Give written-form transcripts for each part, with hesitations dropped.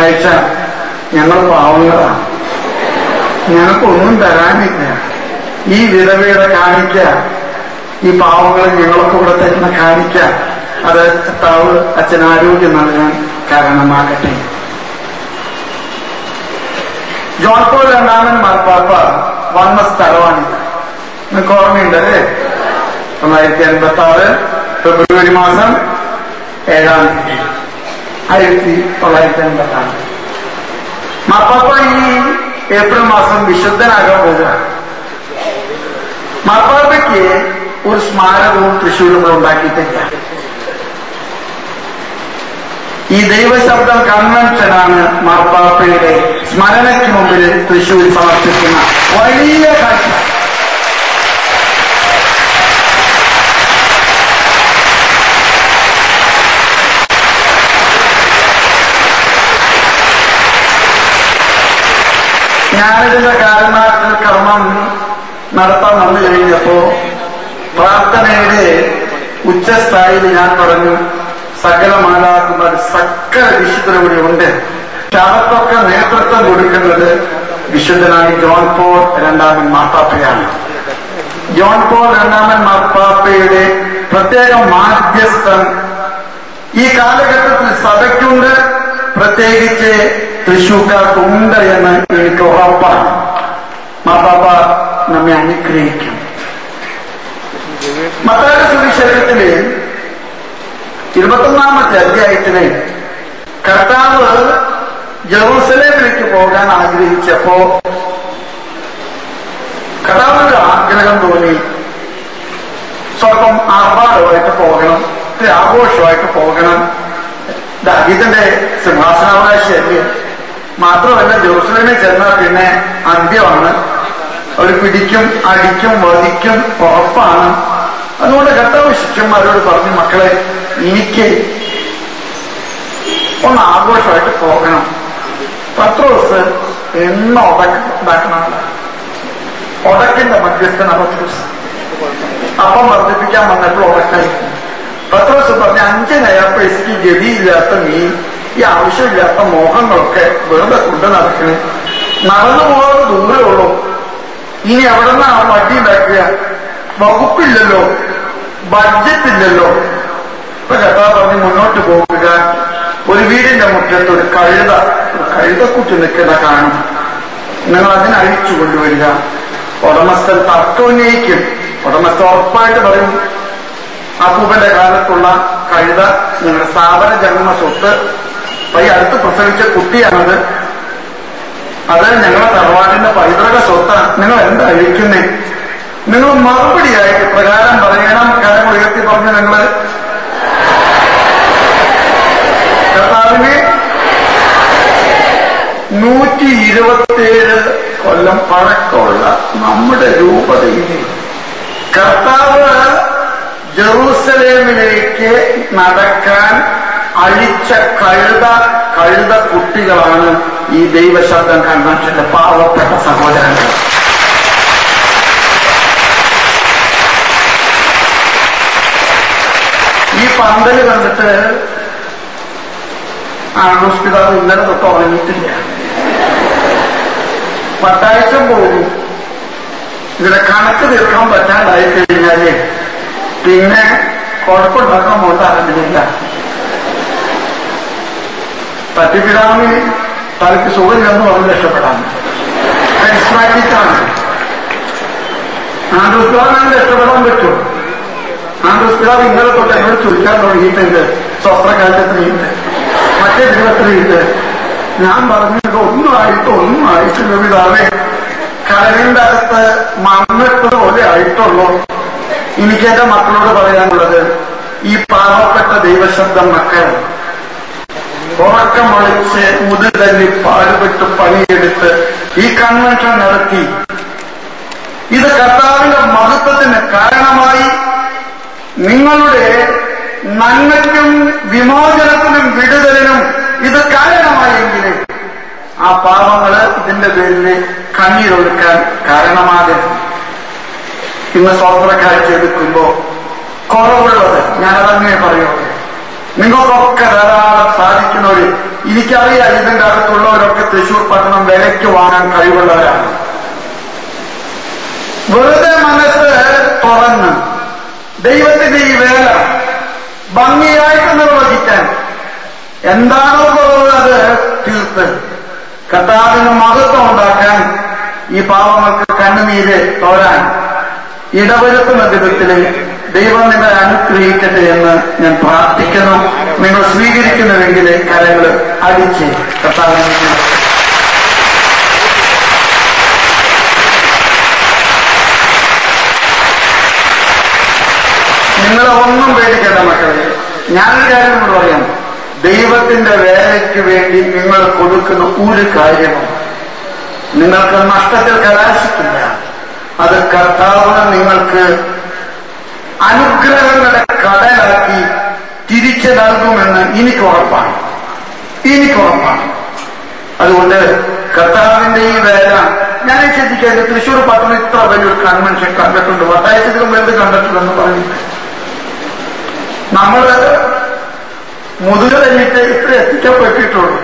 അച്ഛാ ഞങ്ങൾ പാവങ്ങളാണ്, ഞങ്ങൾക്കൊന്നും തരാനില്ല, ഈ വിധവയുടെ കാണിക്ക, ഈ പാവങ്ങൾ ഞങ്ങളൊക്കെ ഇവിടെ തരുന്ന കാണിക്ക, അത് കർത്താവ് അച്ഛൻ ആരോഗ്യം നൽകാൻ കാരണമാകട്ടെ. ജോൺ പോൾ രണ്ടാമൻ മാർപ്പാപ്പ വന്ന സ്ഥലമാണിത്. നിങ്ങൾക്ക് ഓർമ്മയുണ്ട് അല്ലേ? 1956 ഫെബ്രുവരി മാസം 7 1956 മാർപ്പാപ്പ ഈ ഏപ്രിൽ മാസം വിശുദ്ധനാകാൻ പോവുകയാണ്. മാർപ്പാപ്പയ്ക്ക് ഒരു സ്മാരകവും തൃശ്ശൂരിൽ ഉണ്ടാക്കിയിട്ടില്ല. ഈ ദൈവശബ്ദം കൺവെൻഷനാണ് മാർപ്പാപ്പയുടെ സ്മരണയ്ക്ക് മുമ്പിൽ തൃശ്ശൂർ സമർപ്പിക്കുന്ന വലിയ കാഴ്ച. ഞാനിതിന്റെ കാലമാറ്റൽ കർമ്മം നടത്താൻ വന്നു കഴിഞ്ഞപ്പോ പ്രാർത്ഥനയുടെ ഉച്ചസ്ഥായിൽ ഞാൻ പറഞ്ഞു, സകല മാലാഖമാർ സകല വിശുദ്ധരുടെ ഉണ്ട്, അവർക്കൊക്കെ നേതൃത്വം കൊടുക്കുന്നത് വിശുദ്ധനായ ജോൺ പോൾ രണ്ടാമൻ മാർപ്പാപ്പയാണ്. ജോൺ പോൾ രണ്ടാമൻ മാർപ്പാപ്പയുടെ പ്രത്യേക മാധ്യസ്ഥം ഈ കാലഘട്ടത്തിൽ സഭയ്ക്കുണ്ട്, പ്രത്യേകിച്ച് തൃശ്ശൂർക്കാർക്കുണ്ട് എന്ന് എനിക്ക് ഉറപ്പാണ്. മാർപ്പാപ്പ നമ്മെ അനുഗ്രഹിക്കും. മത്തായിയുടെ സുവിശേഷത്തില് 21-ാമത്തെ അധ്യായത്തില് കർത്താവ് ജെറൂസലേമിലേക്ക് പോകാൻ ആഗ്രഹിച്ചപ്പോ കർത്താവിന്റെ ആഗ്രഹം തോന്നി, സ്വല്പം ആർഭാടമായിട്ട് പോകണം, ആഘോഷമായിട്ട് പോകണം. ദാവീദിന്റെ സിംഹാസനാവകാശമല്ലേ, മാത്രമല്ല ജെറൂസലേമിൽ ചെന്നാൽ പിന്നെ അന്ത്യമാണ്, അവർ പിടിക്കും, അടിക്കും, വധിക്കും, ഉറപ്പാണ്. അതുകൊണ്ട് കർത്താവ് ശിഷ്യന്മാരോട് പറഞ്ഞു, മക്കളെ എനിക്ക് ഒന്ന് ആഘോഷമായിട്ട് പോകണം. പത്രോസ് എണ്ണ ഉണ്ടാക്കണമല്ല, ഉടക്കിന്റെ മധ്യസ്ഥന പത്രോസ്. അപ്പം വർദ്ധിപ്പിക്കാൻ വന്നപ്പോൾ ഉടക്കായിരിക്കും. പത്രോസ് പറഞ്ഞ 5 നയാ പൈസക്ക് ഗതിയില്ലാത്ത നീ ഈ ആവശ്യമില്ലാത്ത മോഹങ്ങളൊക്കെ വെറുതെ കൊണ്ട് നടക്കണേ, നടന്നു പോകാതെ ദൂരേ ഉള്ളൂ, ഇനി എവിടെ നിന്നാണ് വണ്ടി ഉണ്ടാക്കുക, വകുപ്പില്ലല്ലോ, ബഡ്ജറ്റ് ഇല്ലല്ലോ. ഇപ്പൊ കർത്താവ് പറഞ്ഞ് മുന്നോട്ട് പോകുക, ഒരു വീടിന്റെ മുറ്റത്ത് ഒരു കഴുതക്കുട്ടി നിൽക്കുന്ന കാണും, നിങ്ങൾ അതിനെ അഴിച്ചു കൊണ്ടുവരിക. ഉടമസ്ഥൻ തർക്കോന്നയിക്കും, ഉടമസ്ഥ ഉറപ്പായിട്ട് പറയും, അപ്പൂപ്പന്റെ കാലത്തുള്ള കഴുത നിങ്ങളുടെ സ്ഥാപന ജന്മ സ്വത്ത്, ഈ അടുത്ത് പ്രസവിച്ച കുട്ടിയാണത്, അത് ഞങ്ങളുടെ തറവാടിന്റെ പൈതൃക സ്വത്താണ്, നിങ്ങൾ എന്താ അഴിക്കുന്നേ? നിങ്ങൾ മറുപടിയായിട്ട് പ്രകാരം പറയണം. കാര്യം ഉയർത്തി പറഞ്ഞ് നിങ്ങൾ കർത്താവിന് 127 കൊല്ലം പഴക്കമുള്ള നമ്മുടെ രൂപതയിലെ കർത്താവ് ജെറൂസലേമിലേക്ക് നടക്കാൻ അഴിച്ച കഴുത കുട്ടികളാണ് ഈ ദൈവശബ്ദം കൺവെൻഷന്റെ പാവപ്പെട്ട സഹോദരങ്ങൾ. ഈ പന്തല് കണ്ടിട്ട് ആണ്ടൂസ് പിതാവ് ഇന്നലെ തൊട്ട് ഉറങ്ങിയിട്ടില്ല. 10 ആഴ്ച പോകും. ഇതിന്റെ കണക്ക് തീർക്കാൻ പറ്റാണ്ടായി കഴിഞ്ഞാല് പിന്നെ കുഴപ്പമുണ്ടാക്കാൻ പോയിട്ട് അറിഞ്ഞില്ല. പറ്റിപ്പിതാവിന് തലയ്ക്ക് സുഖമില്ലെന്ന് പറഞ്ഞ് രക്ഷപ്പെടാൻ കരിസ്മാറ്റിക്കാണ്. ആണ്ടൂസ് പിതാവിന് രക്ഷപ്പെടാൻ പറ്റും. ആണ്ടൂസ് പിതാവ് ഇന്നലെ തൊട്ട് എന്നോട് ചോദിക്കാൻ തുടങ്ങിയിട്ടുണ്ട്, സ്വപ്നകാലത്ത് മറ്റേ ജീവിതത്തിലുണ്ട്. ഞാൻ പറഞ്ഞത് ഒന്നും ആയിട്ടില്ല പിതാവേ, കരവിന്റെ അകത്ത് മണ്ണിട്ട് പോലെ ആയിട്ടുള്ളൂ. എനിക്ക് എന്റെ മക്കളോട് പറയാനുള്ളത്, ഈ പാവപ്പെട്ട ദൈവശബ്ദം മക്കൾ ഉറക്കം ഒളിച്ച് മുതൽ തന്നെ പാടുപെട്ട് പണിയെടുത്ത് ഈ കൺവെൻഷൻ നടത്തി, ഇത് കർത്താവിന്റെ മഹത്വത്തിന് കാരണമായി, നിങ്ങളുടെ നന്മയ്ക്കും വിമോചനത്തിനും വിടുതലിനും ഇത് കാരണമായെങ്കിൽ ആ പാവങ്ങള് ഇതിന്റെ പേരിൽ കണ്ണീരൊഴുക്കാൻ കാരണമാകരുത്. ഇന്ന് സ്വതന്ത്ര കാഴ്ച എടുക്കുമ്പോ കുറവുള്ളത് ഞാനതങ്ങനെ പറയുള്ളൂ. നിങ്ങൾക്കൊക്കെ ധാരാളം സാധിക്കുന്നവര്, എനിക്കറിയാം ഇതിന്റെ അടുത്തുള്ളവരൊക്കെ തൃശ്ശൂർ പട്ടണം വിലയ്ക്ക് വാങ്ങാൻ കഴിവുള്ളവരാണ്. വെറുതെ മനസ്സ് തുറന്ന് ദൈവത്തിന്റെ ഈ വേല ഭംഗിയായിട്ട് നിർവഹിക്കാൻ എന്താണോ കുറവ് അത് തീർത്ത് കർത്താവിന് മഹത്വം ഉണ്ടാക്കാൻ, ഈ പാവങ്ങൾക്ക് കണ്ണുനീര് തോരാൻ ഇടവരുത്തുന്ന വിധത്തില് ദൈവം നിങ്ങളെ അനുഗ്രഹിക്കട്ടെ എന്ന് ഞാൻ പ്രാർത്ഥിക്കുന്നു. നിങ്ങൾ സ്വീകരിക്കുന്നുവെങ്കിൽ കരങ്ങൾ അടിച്ച് കർത്താവിനെ നിങ്ങളെ ഒന്നും പേടിക്കേണ്ട മക്കളെ. ഞാനൊരു കാര്യം കൊണ്ട് പറയാം, ദൈവത്തിന്റെ വേലയ്ക്ക് വേണ്ടി നിങ്ങൾ കൊടുക്കുന്ന ഒരു കാര്യവും നിങ്ങൾക്ക് നഷ്ടത്തിൽ കലാശിക്കില്ല. അത് കർത്താവ് നിങ്ങൾക്ക് അനുഗ്രഹങ്ങളുടെ കടലാക്കി തിരിച്ചു നൽകുമെന്ന് എനിക്ക് ഉറപ്പാണ്. അതുകൊണ്ട് കർത്താവിന്റെ ഈ വേല ഞാൻ ചിന്തിക്കാൻ തൃശ്ശൂർ പട്ടണം ഇത്ര വലിയൊരു കൺവെൻഷൻ കണ്ടിട്ടുണ്ട്, വട്ടാഴ്ചയിലും എന്ത് കണ്ടിട്ടുണ്ടെന്ന് പറയുന്നത്. നമ്മള് മുതുക തന്നിട്ട് ഇത്ര എത്തിക്കപ്പെട്ടിട്ടുള്ളൂ.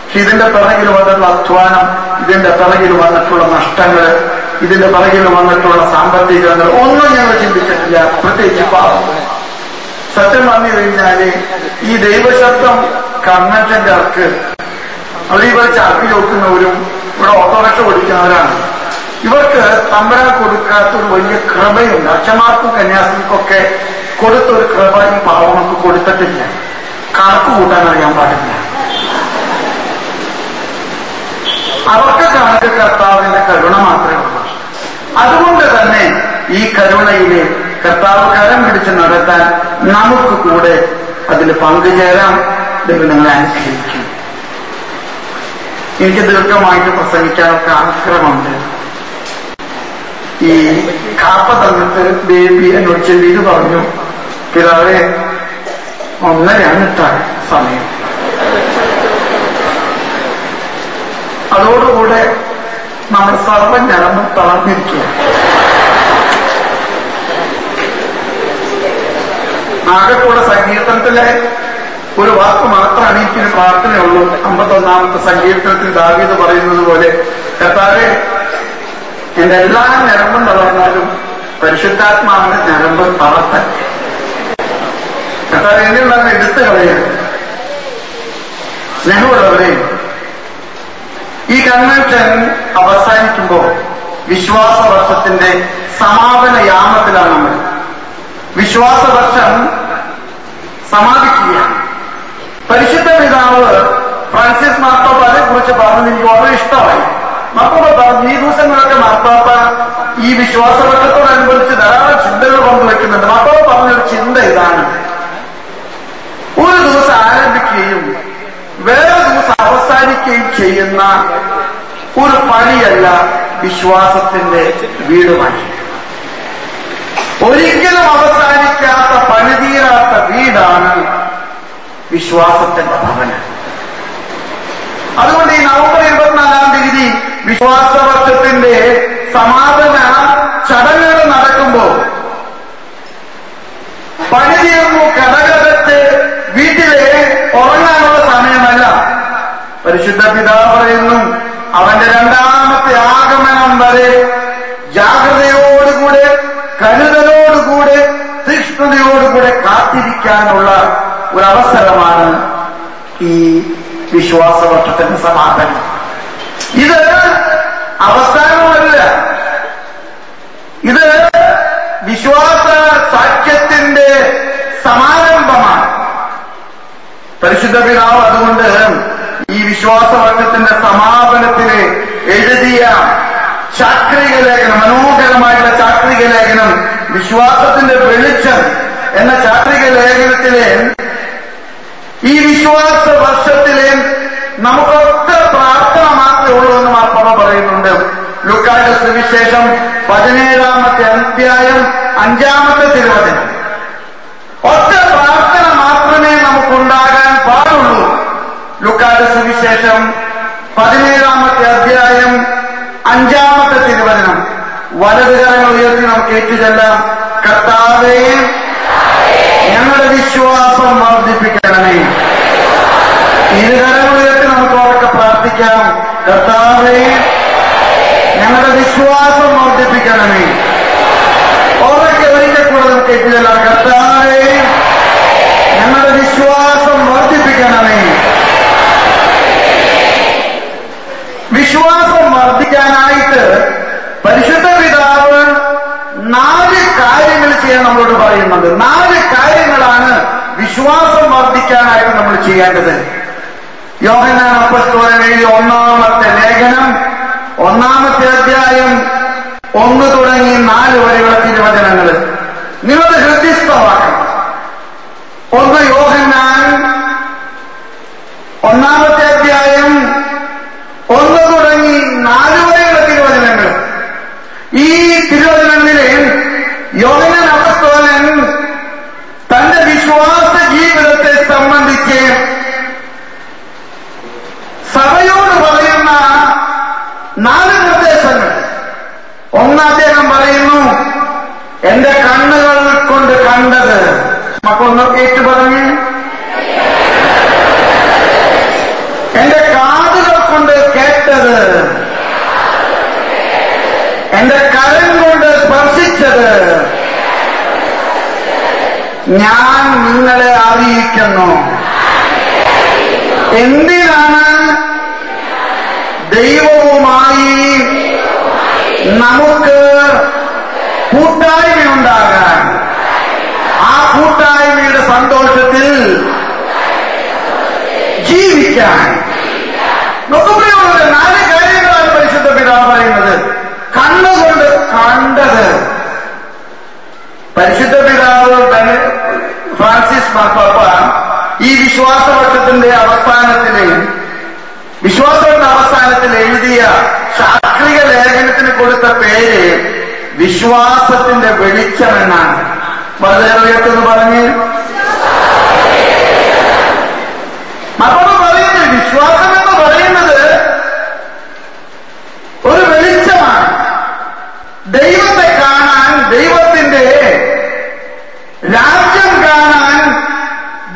പക്ഷെ ഇതിന്റെ പിറകിൽ വന്നിട്ടുള്ള അധ്വാനം, ഇതിന്റെ പിറകിൽ വന്നിട്ടുള്ള നഷ്ടങ്ങൾ, ഇതിന്റെ പിറകിൽ വന്നിട്ടുള്ള സാമ്പത്തികങ്ങൾ ഒന്നും ഞങ്ങൾ ചിന്തിച്ചിട്ടില്ല. പ്രത്യേകിച്ച് പാവം സത്യം പറഞ്ഞു കഴിഞ്ഞാല് ഈ ദൈവശബ്ദം കൺവെൻഷന്റെ ആൾക്ക് അവർ ചാക്കി ചോക്കുന്നവരും ഇവിടെ ഓട്ടോറിക്ഷ ഓടിക്കുന്നവരാണ്. ഇവർക്ക് തമ്പരാൻ കൊടുക്കാത്ത ഒരു വലിയ കൃപയുണ്ട്. അച്ഛന്മാർക്കും കന്യാസ്ത്രീക്കൊക്കെ കൊടുത്തൊരു കൃപ ഈ പാവങ്ങൾക്ക് കൊടുത്തിട്ടില്ല. കണക്ക് കൂട്ടാൻ അറിയാൻ പാടില്ല. അവർക്ക് കണക്ക് കർത്താവിന്റെ കരുണ മാത്രമേ ഉള്ളൂ. അതുകൊണ്ട് തന്നെ ഈ കരുണയില് കർത്താവ് കരം പിടിച്ച് നടത്താൻ നമുക്ക് കൂടെ അതിൽ പങ്കുചേരാം. ദൈവം നിങ്ങളെ അനുഗ്രഹിക്കും. എനിക്ക് ദീർഘമായിട്ട് പ്രസംഗിക്കാനൊക്കെ ആഗ്രഹമുണ്ട്. ഈ കാപ്പ തന്നിട്ട് ബേബി എന്നോട് ചെല്ലിത് പറഞ്ഞു, പിതാവേ 1:30 സമയം. അതോടുകൂടെ നമ്മുടെ സർവ്വജ്ഞാനം തളർന്നിരിക്കുക. ആകെക്കൂടെ സങ്കീർത്തനത്തിലെ ഒരു വാക്ക് മാത്രമാണ് എനിക്കൊരു പ്രാർത്ഥനയുള്ളൂ. 51-ാമത്തെ സങ്കീർത്തനത്തിൽ ദാവീദ് പറയുന്നത് പോലെ, കർത്താവേ എന്റെ എല്ലാ ഞരമ്പും തളർന്നാലും പരിശുദ്ധാത്മാവിന്റെ ഞരമ്പ് തളർത്താൻ കർത്താവ് എന്നുള്ളതിനെ എടുത്തു കളയുക. സ്നേഹമുള്ളവരെ, ഈ കൺവെൻഷൻ അവസാനിക്കുമ്പോൾ വിശ്വാസ വർഷത്തിന്റെ സമാപന യാമത്തിലാണ് നമ്മൾ. വിശ്വാസ വർഷം സമാപിക്കുകയാണ്. പരിശുദ്ധ പിതാവ് ഫ്രാൻസിസ് മാർപ്പാപ്പ അതേക്കുറിച്ച് പറഞ്ഞത് എനിക്ക് വളരെ ഇഷ്ടമായി. മാർപ്പാപ്പ പറഞ്ഞു, ഈ ദിവസങ്ങളൊക്കെ മാർപ്പാപ്പ ഈ വിശ്വാസ വർഷത്തോടനുബന്ധിച്ച് ധാരാളം ചിന്തകൾ പങ്കുവെക്കുന്നുണ്ട്. മാർപ്പാപ്പ പറഞ്ഞൊരു ചിന്ത ഇതാണ്: ഒരു ദിവസം ആരംഭിക്കുകയും വേറെ ദിവസം അവസാനിക്കുകയും ചെയ്യുന്ന ഒരു പണിയല്ല വിശ്വാസത്തിന്റെ വീട് പണി. ഒരിക്കലും അവസാനിക്കാത്ത പണിതീരാത്ത വീടാണ് വിശ്വാസത്തിന്റെ ഭവനം. അതുകൊണ്ട് ഈ നവംബർ 24-ാം തീയതി വിശ്വാസ വർഷത്തിന്റെ സമാപന ചടങ്ങുകൾ നടക്കുമ്പോൾ പണി തീർന്നു കടകടച്ച് വീട്ടിലെ ഉറങ്ങാനുള്ള സമയമല്ല. പരിശുദ്ധ പിതാവ് പറയുന്നു, അവന്റെ 2ാമത്തെ ആഗമനം വരെ ജാഗ്രതയോടുകൂടെ, കരുതലോടുകൂടെ, തീക്ഷ്ണതയോടുകൂടെ കാത്തിരിക്കാനുള്ള ഒരവസരമാണ് ഈ വിശ്വാസവർഷത്തിന്റെ സമാപനം. ഇത് അവസാനമല്ല, ഇത് വിശ്വാസ സാക്ഷ്യത്തിന്റെ സമാരംഭമാണ്. പരിശുദ്ധ പിതാവ് അതുകൊണ്ട് ഈ വിശ്വാസവർഷത്തിന്റെ സമാപനത്തിന് എഴുതിയ ചാക്രിക ലേഖനം, മനോഹരമായിട്ടുള്ള ചാക്രിക ലേഖനം, വിശ്വാസത്തിന്റെ വെളിച്ചം എന്ന ചാക്രിക ലേഖനത്തിലെ ഈ വിശ്വാസ വർഷത്തിലെ നമുക്കൊക്കെ പ്രാർത്ഥന മാത്രമേ ഉള്ളൂ എന്ന് മാർപ്പാപ്പ പറയുന്നുണ്ട്. ലൂക്കായുടെ സുവിശേഷം 17-ാമത്തെ അധ്യായം 5-ാമത്തെ തിരുവചനം. ഒറ്റ പ്രാർത്ഥന മാത്രമേ നമുക്കുണ്ടാകാൻ പാടുള്ളൂ. ലൂക്കായുടെ സുവിശേഷം 17-ാമത്തെ അധ്യായം 5-ാമത്തെ തിരുവചനം. വലതുകരങ്ങൾ ഉയർത്തി നമുക്ക് ഏറ്റുചൊല്ലാം: കർത്താവേ, ഞങ്ങളുടെ ഞങ്ങളുടെ വിശ്വാസം വർദ്ധിപ്പിക്കണമേ. ഇരുകരമുയർത്തി നമുക്ക് ഉറക്കെ പ്രാർത്ഥിക്കാം. കർത്താവേ, ഞങ്ങളുടെ വിശ്വാസം വർദ്ധിപ്പിക്കണമേ. ഉറക്കെ ഒരിക്കൽ കൂടെ നമുക്ക് എത്തിയല്ല. കർത്താവേ, ഞങ്ങളുടെ വിശ്വാസം വർദ്ധിപ്പിക്കണമേ. വിശ്വാസം വർദ്ധിക്കാനായിട്ട് പരിശുദ്ധ പിതാവ് 4 കാര്യങ്ങൾ ചെയ്യാൻ നമ്മളോട് പറയുന്നുണ്ട്. 4 കാര്യങ്ങളാണ് വിശ്വാസം വർദ്ധിക്കാനായിട്ട് നമ്മൾ ചെയ്യേണ്ടത്. യോഹന്നാൻ അപ്പോസ്തലൻ എഴുതിയ 1-ാമത്തെ ലേഖനം 1-ാമത്തെ അധ്യായം 1 തുടങ്ങി 4 വരെയുള്ള തിരുവചനങ്ങൾ നിങ്ങളുടെ ഹൃദയസ്ഥമാക്കണം. 1 യോഹന്നാൻ 1-ാമത്തെ അധ്യായം 1 തുടങ്ങി 4 വരെയുള്ള തിരുവചനങ്ങൾ. ഈ തിരുവചനങ്ങളിലെ യോഹന്നാൻ അപ്പോസ്തലൻ തന്റെ വിശ്വാസ ജീവിതത്തെ സംബന്ധിച്ച് സഭയോട് പറയുന്ന 4 നിർദ്ദേശങ്ങൾ. 1 അദ്ദേഹം പറയുന്നു, എന്റെ കണ്ണുകൾ കൊണ്ട് കണ്ടത്. മക്കളൊന്ന് ഏറ്റു പറഞ്ഞ്, എന്റെ കാതുകൾ കൊണ്ട് കേട്ടത്, എന്റെ കരം കൊണ്ട് സ്പർശിച്ചത് ഞാൻ നിങ്ങളെ അറിയിക്കുന്നു. എന്തിനാണ്? ദൈവവുമായി നമുക്ക് കൂട്ടായ്മയുണ്ടാകാൻ, ആ കൂട്ടായ്മയുടെ സന്തോഷത്തിൽ ജീവിക്കാൻ. നോക്കുമ്പോഴുള്ള 4 കാര്യങ്ങളാണ് പരിശുദ്ധ പിതാവ് പറയുന്നത്. കണ്ണുകൊണ്ട് കണ്ടത്. പരിശുദ്ധ പിതാവ് ഫ്രാൻസിസ് മാർപ്പാപ്പ ഈ വിശ്വാസവർഷത്തിന്റെ അവസാനത്തിൽ എഴുതിയ ശാസ്ത്രീയ ലേഖനത്തിന് കൊടുത്ത പേര് വിശ്വാസത്തിന്റെ വെളിച്ചം എന്നാണ്. വളരെ ഉയർത്തെന്ന് പറഞ്ഞ് മാർപ്പാപ്പ പറയുന്നത് വിശ്വാസം എന്ന് പറയുന്നത് ഒരു വെളിച്ചമാണ്. ദൈവത്തെ കാണാൻ, ദൈവത്തിന്റെ രാജ്യം കാണാൻ,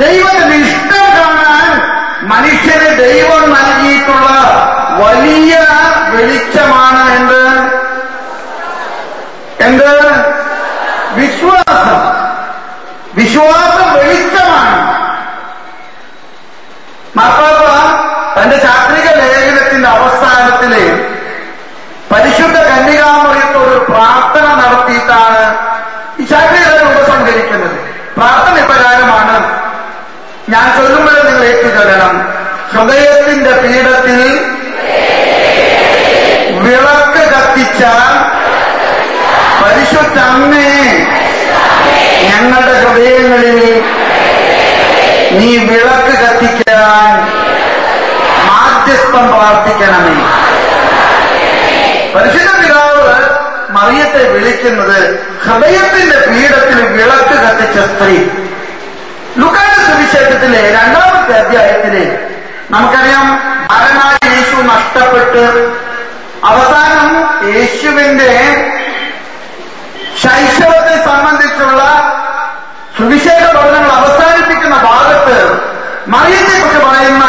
ദൈവത്തിന്റെ ഇഷ്ടം കാണാൻ മനുഷ്യന് ദൈവം നൽകിയിട്ടുള്ള വലിയ വെളിച്ചമാണ് എന്ത് വിശ്വാസം. വിശ്വാസം വെളിച്ചമാണ്. മാർപ്പാപ്പ തന്റെ ചാക്രിക ലേഖനത്തിന്റെ അവസാനത്തില് പരിശുദ്ധ കന്യകാമറിയത്തോട് പ്രാർത്ഥന നടത്തിയിട്ടാണ് ഈ ചാക്രിക ഉപസംഹരിക്കുന്നത്. പ്രാർത്ഥന പ്രകാരമാണ്. ഞാൻ ചൊല്ലുമ്പോഴേ നിങ്ങൾ ഏറ്റുചൊല്ലണം. ഹൃദയത്തിന്റെ പീഠത്തിൽ വിളക്ക് കത്തിച്ച പരിശുദ്ധ അമ്മേ, ഞങ്ങളുടെ ഹൃദയങ്ങളിൽ നീ വിളക്ക് കത്തിക്കാൻ മാധ്യസ്ഥം പ്രാർത്ഥിക്കണമേ. പരിശുദ്ധ പിതാവ് മറിയത്തെ വിളിക്കുന്നത് ഹൃദയത്തിന്റെ പീഠത്തിൽ വിളക്ക് കത്തിച്ച സ്ത്രീ. ലൂക്കായുടെ സുവിശേഷത്തിലെ 2-ാമത്തെ അധ്യായത്തില് നമുക്കറിയാം, ബാലനായ യേശു നഷ്ടപ്പെട്ട് അവസാനം യേശുവിന്റെ ശൈശവത്തെ സംബന്ധിച്ചുള്ള സുവിശേഷ പഠനങ്ങൾ അവസാനിപ്പിക്കുന്ന ഭാഗത്ത് മറിയത്തെ കുറിച്ച് പറയുന്ന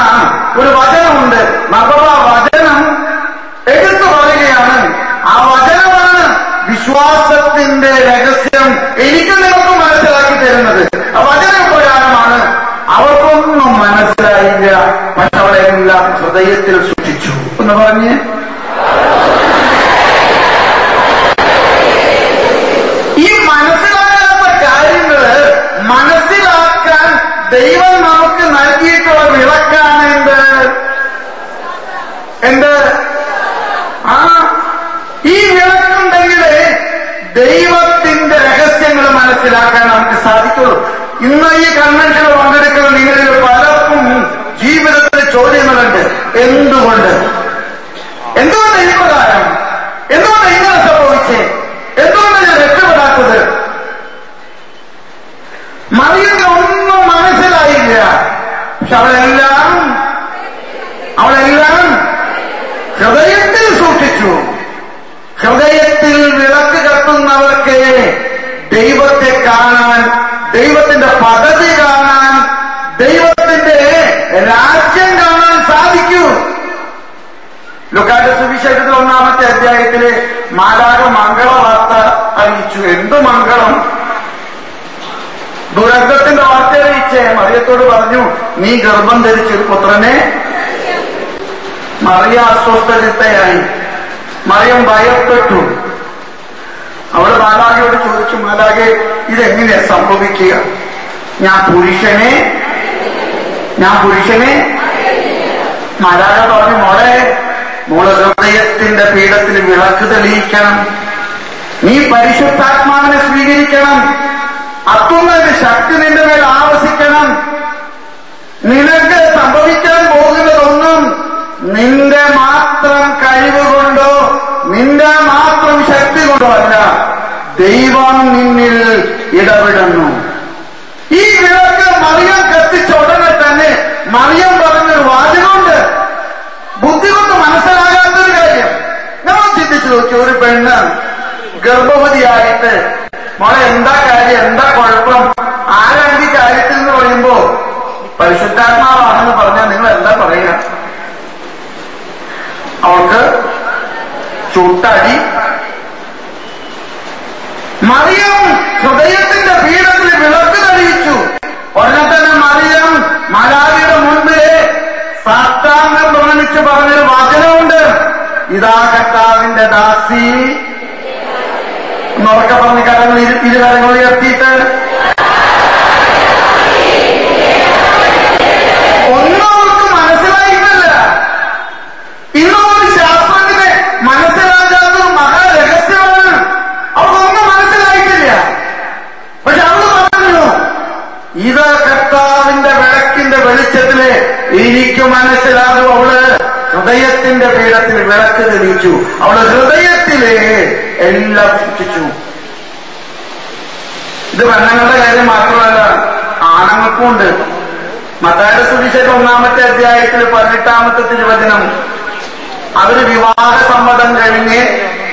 ഒരു വചനമുണ്ട്. വചനം എടുത്തു പറയുകയാണ്. ആ വചനമാണ് വിശ്വാസത്തിന്റെ രഹസ്യം എനിക്ക് നിങ്ങൾക്ക് മനസ്സിലാക്കി തരുന്നത്. ആ വചനം പ്രകാരമാണ്. അവർക്കൊന്നും മനസ്സിലായില്ല, പക്ഷെ അവളെല്ലാം ഹൃദയത്തിൽ സൂക്ഷിച്ചു എന്ന് പറഞ്ഞ് ഈ മനസ്സിലാകാത്ത കാര്യങ്ങള് മനസ്സിലാക്കാൻ ദൈവം നമുക്ക് നൽകിയിട്ടുള്ള വിളക്കാണ് എന്ത് ഈ വിളക്കുണ്ടെങ്കിൽ ദൈവത്തിന്റെ രഹസ്യങ്ങൾ മനസ്സിലാക്കാൻ നമുക്ക് സാധിക്കുള്ളൂ. ഇന്ന് ഈ കൺവെൻഷൻ പങ്കെടുക്കുന്ന നിങ്ങളിൽ പലർക്കും ജീവിതത്തിൽ ചോദ്യങ്ങളുണ്ട്. എന്തുകൊണ്ട് ഈ പ്രകാരം, എന്തുകൊണ്ട് ഇങ്ങനെ സംഭവിച്ചേ, എന്തുകൊണ്ട് ഞാൻ രക്ഷപ്പെടാത്തത്? മറിയത്തിന് ഒന്നും മനസ്സിലായില്ല. പക്ഷെ അവളെല്ലാം ഹൃദയത്തിൽ സൂക്ഷിച്ചു. ഹൃദയത്തിൽ വിളക്ക് കത്തുന്നവർക്ക് ദൈവത്തെ കാണാൻ, ദൈവത്തിന്റെ പദ്ധതി കാണാൻ, ദൈവത്തിന്റെ രാജ്യം കാണാൻ സാധിക്കൂ. ലൂക്കായുടെ സുവിശേഷത്തിൽ 1-ാമത്തെ അധ്യായത്തില് മാലാഖ മംഗളവാർത്ത അറിയിച്ചു. എന്തു മംഗളം? ദുരന്തത്തിന്റെ വാർത്ത അറിയിച്ചേ. മറിയത്തോട് പറഞ്ഞു, നീ ഗർഭം ധരിച്ചൊരു പുത്രനെ. മറിയ അസ്വസ്ഥചിത്തയായി. മറിയം ഭയപ്പെട്ടു. അവള് മാലാഖയോട് ചോദിച്ചു, മാലാഖെ ഇതെങ്ങനെയാ സംഭവിക്കുക? ഞാൻ പുരുഷനെ മാലാഖ പറഞ്ഞു, മോള് ഹൃദയത്തിന്റെ പീഠത്തിൽ വിളക്ക് തെളിയിക്കണം. നീ പരിശുദ്ധാത്മാവിനെ സ്വീകരിക്കണം. അത്തുന്നതിന് ശക്തി നിന്റെ മേൽ ആവസിക്കണം. നിനക്ക് സംഭവിക്കാൻ പോകുന്നതൊന്നും നിന്റെ മാത്രം കഴിവ് കൊണ്ടോ നിന്റെ മാത്രം ശക്തി കൊണ്ടോ അല്ല, ദൈവം നിന്നിൽ ഇടപെടുന്നു. ഈ വിളക്ക് മറിയം കത്തിച്ച ഉടനെ തന്നെ മറിയം പറഞ്ഞൊരു വാചകമുണ്ട്, ബുദ്ധി കൊണ്ട് മനസ്സിലാകാത്തൊരു കാര്യം. നമ്മൾ ചിന്തിച്ചു നോക്കി, ഒരു പെണ്ണ് ഗർഭവതിയായിട്ട് മോളെ എന്താ കാര്യം, എന്താ കുഴപ്പം, ആരാണ് ഈ കാര്യത്തിൽ എന്ന് പറയുമ്പോ പരിശുദ്ധാത്മാവാണെന്ന് പറഞ്ഞാൽ നിങ്ങൾ എന്താ പറയുക? അവൾക്ക് ചുട്ടടി. മറിയം ഹൃദയത്തിന്റെ പീഠത്തിൽ വിളക്ക് തെളിയിച്ചു. ഉടനെ തന്നെ മറിയം മാലാഖയുടെ മുൻപിലെ സാഷ്ടാംഗം പ്രണമിച്ച് പറഞ്ഞൊരു വചനമുണ്ട്, ഇതാ കർത്താവിന്റെ ദാസി. എന്നൊക്കെ പറഞ്ഞ് കരങ്ങൾ ഇരുകരങ്ങൾ ഉയർത്തിയിട്ട് ഒന്നും അവർക്ക് മനസ്സിലായിട്ടില്ല. ഇന്നൊരു ശാസ്ത്രജ്ഞനെ മനസ്സിലാക്കാത്ത മഹാരഹസ്യമാണ്. അവർക്കൊന്നും മനസ്സിലായിട്ടില്ല. പക്ഷെ അവൾ പറഞ്ഞു, ഇത് കർത്താവിന്റെ വിളക്കിന്റെ വെളിച്ചത്തില് എനിക്ക് മനസ്സിലാകും. അവള് ഹൃദയത്തിന്റെ പീഠത്തിൽ വിളക്ക് തെളിയിച്ചു. അവള് ഹൃദയത്തില് എല്ലാം സൂക്ഷിച്ചു. ഇത് പെണ്ണുങ്ങളുടെ കാര്യം മാത്രമല്ല, ആണുങ്ങൾക്കും ഉണ്ട്. മത്തായിയുടെ സുവിശേഷം 1-ാമത്തെ അധ്യായത്തിൽ 18-ാമത്തെ തിരുവചനം, അവര് വിവാഹ സമ്മതം കഴിഞ്ഞ്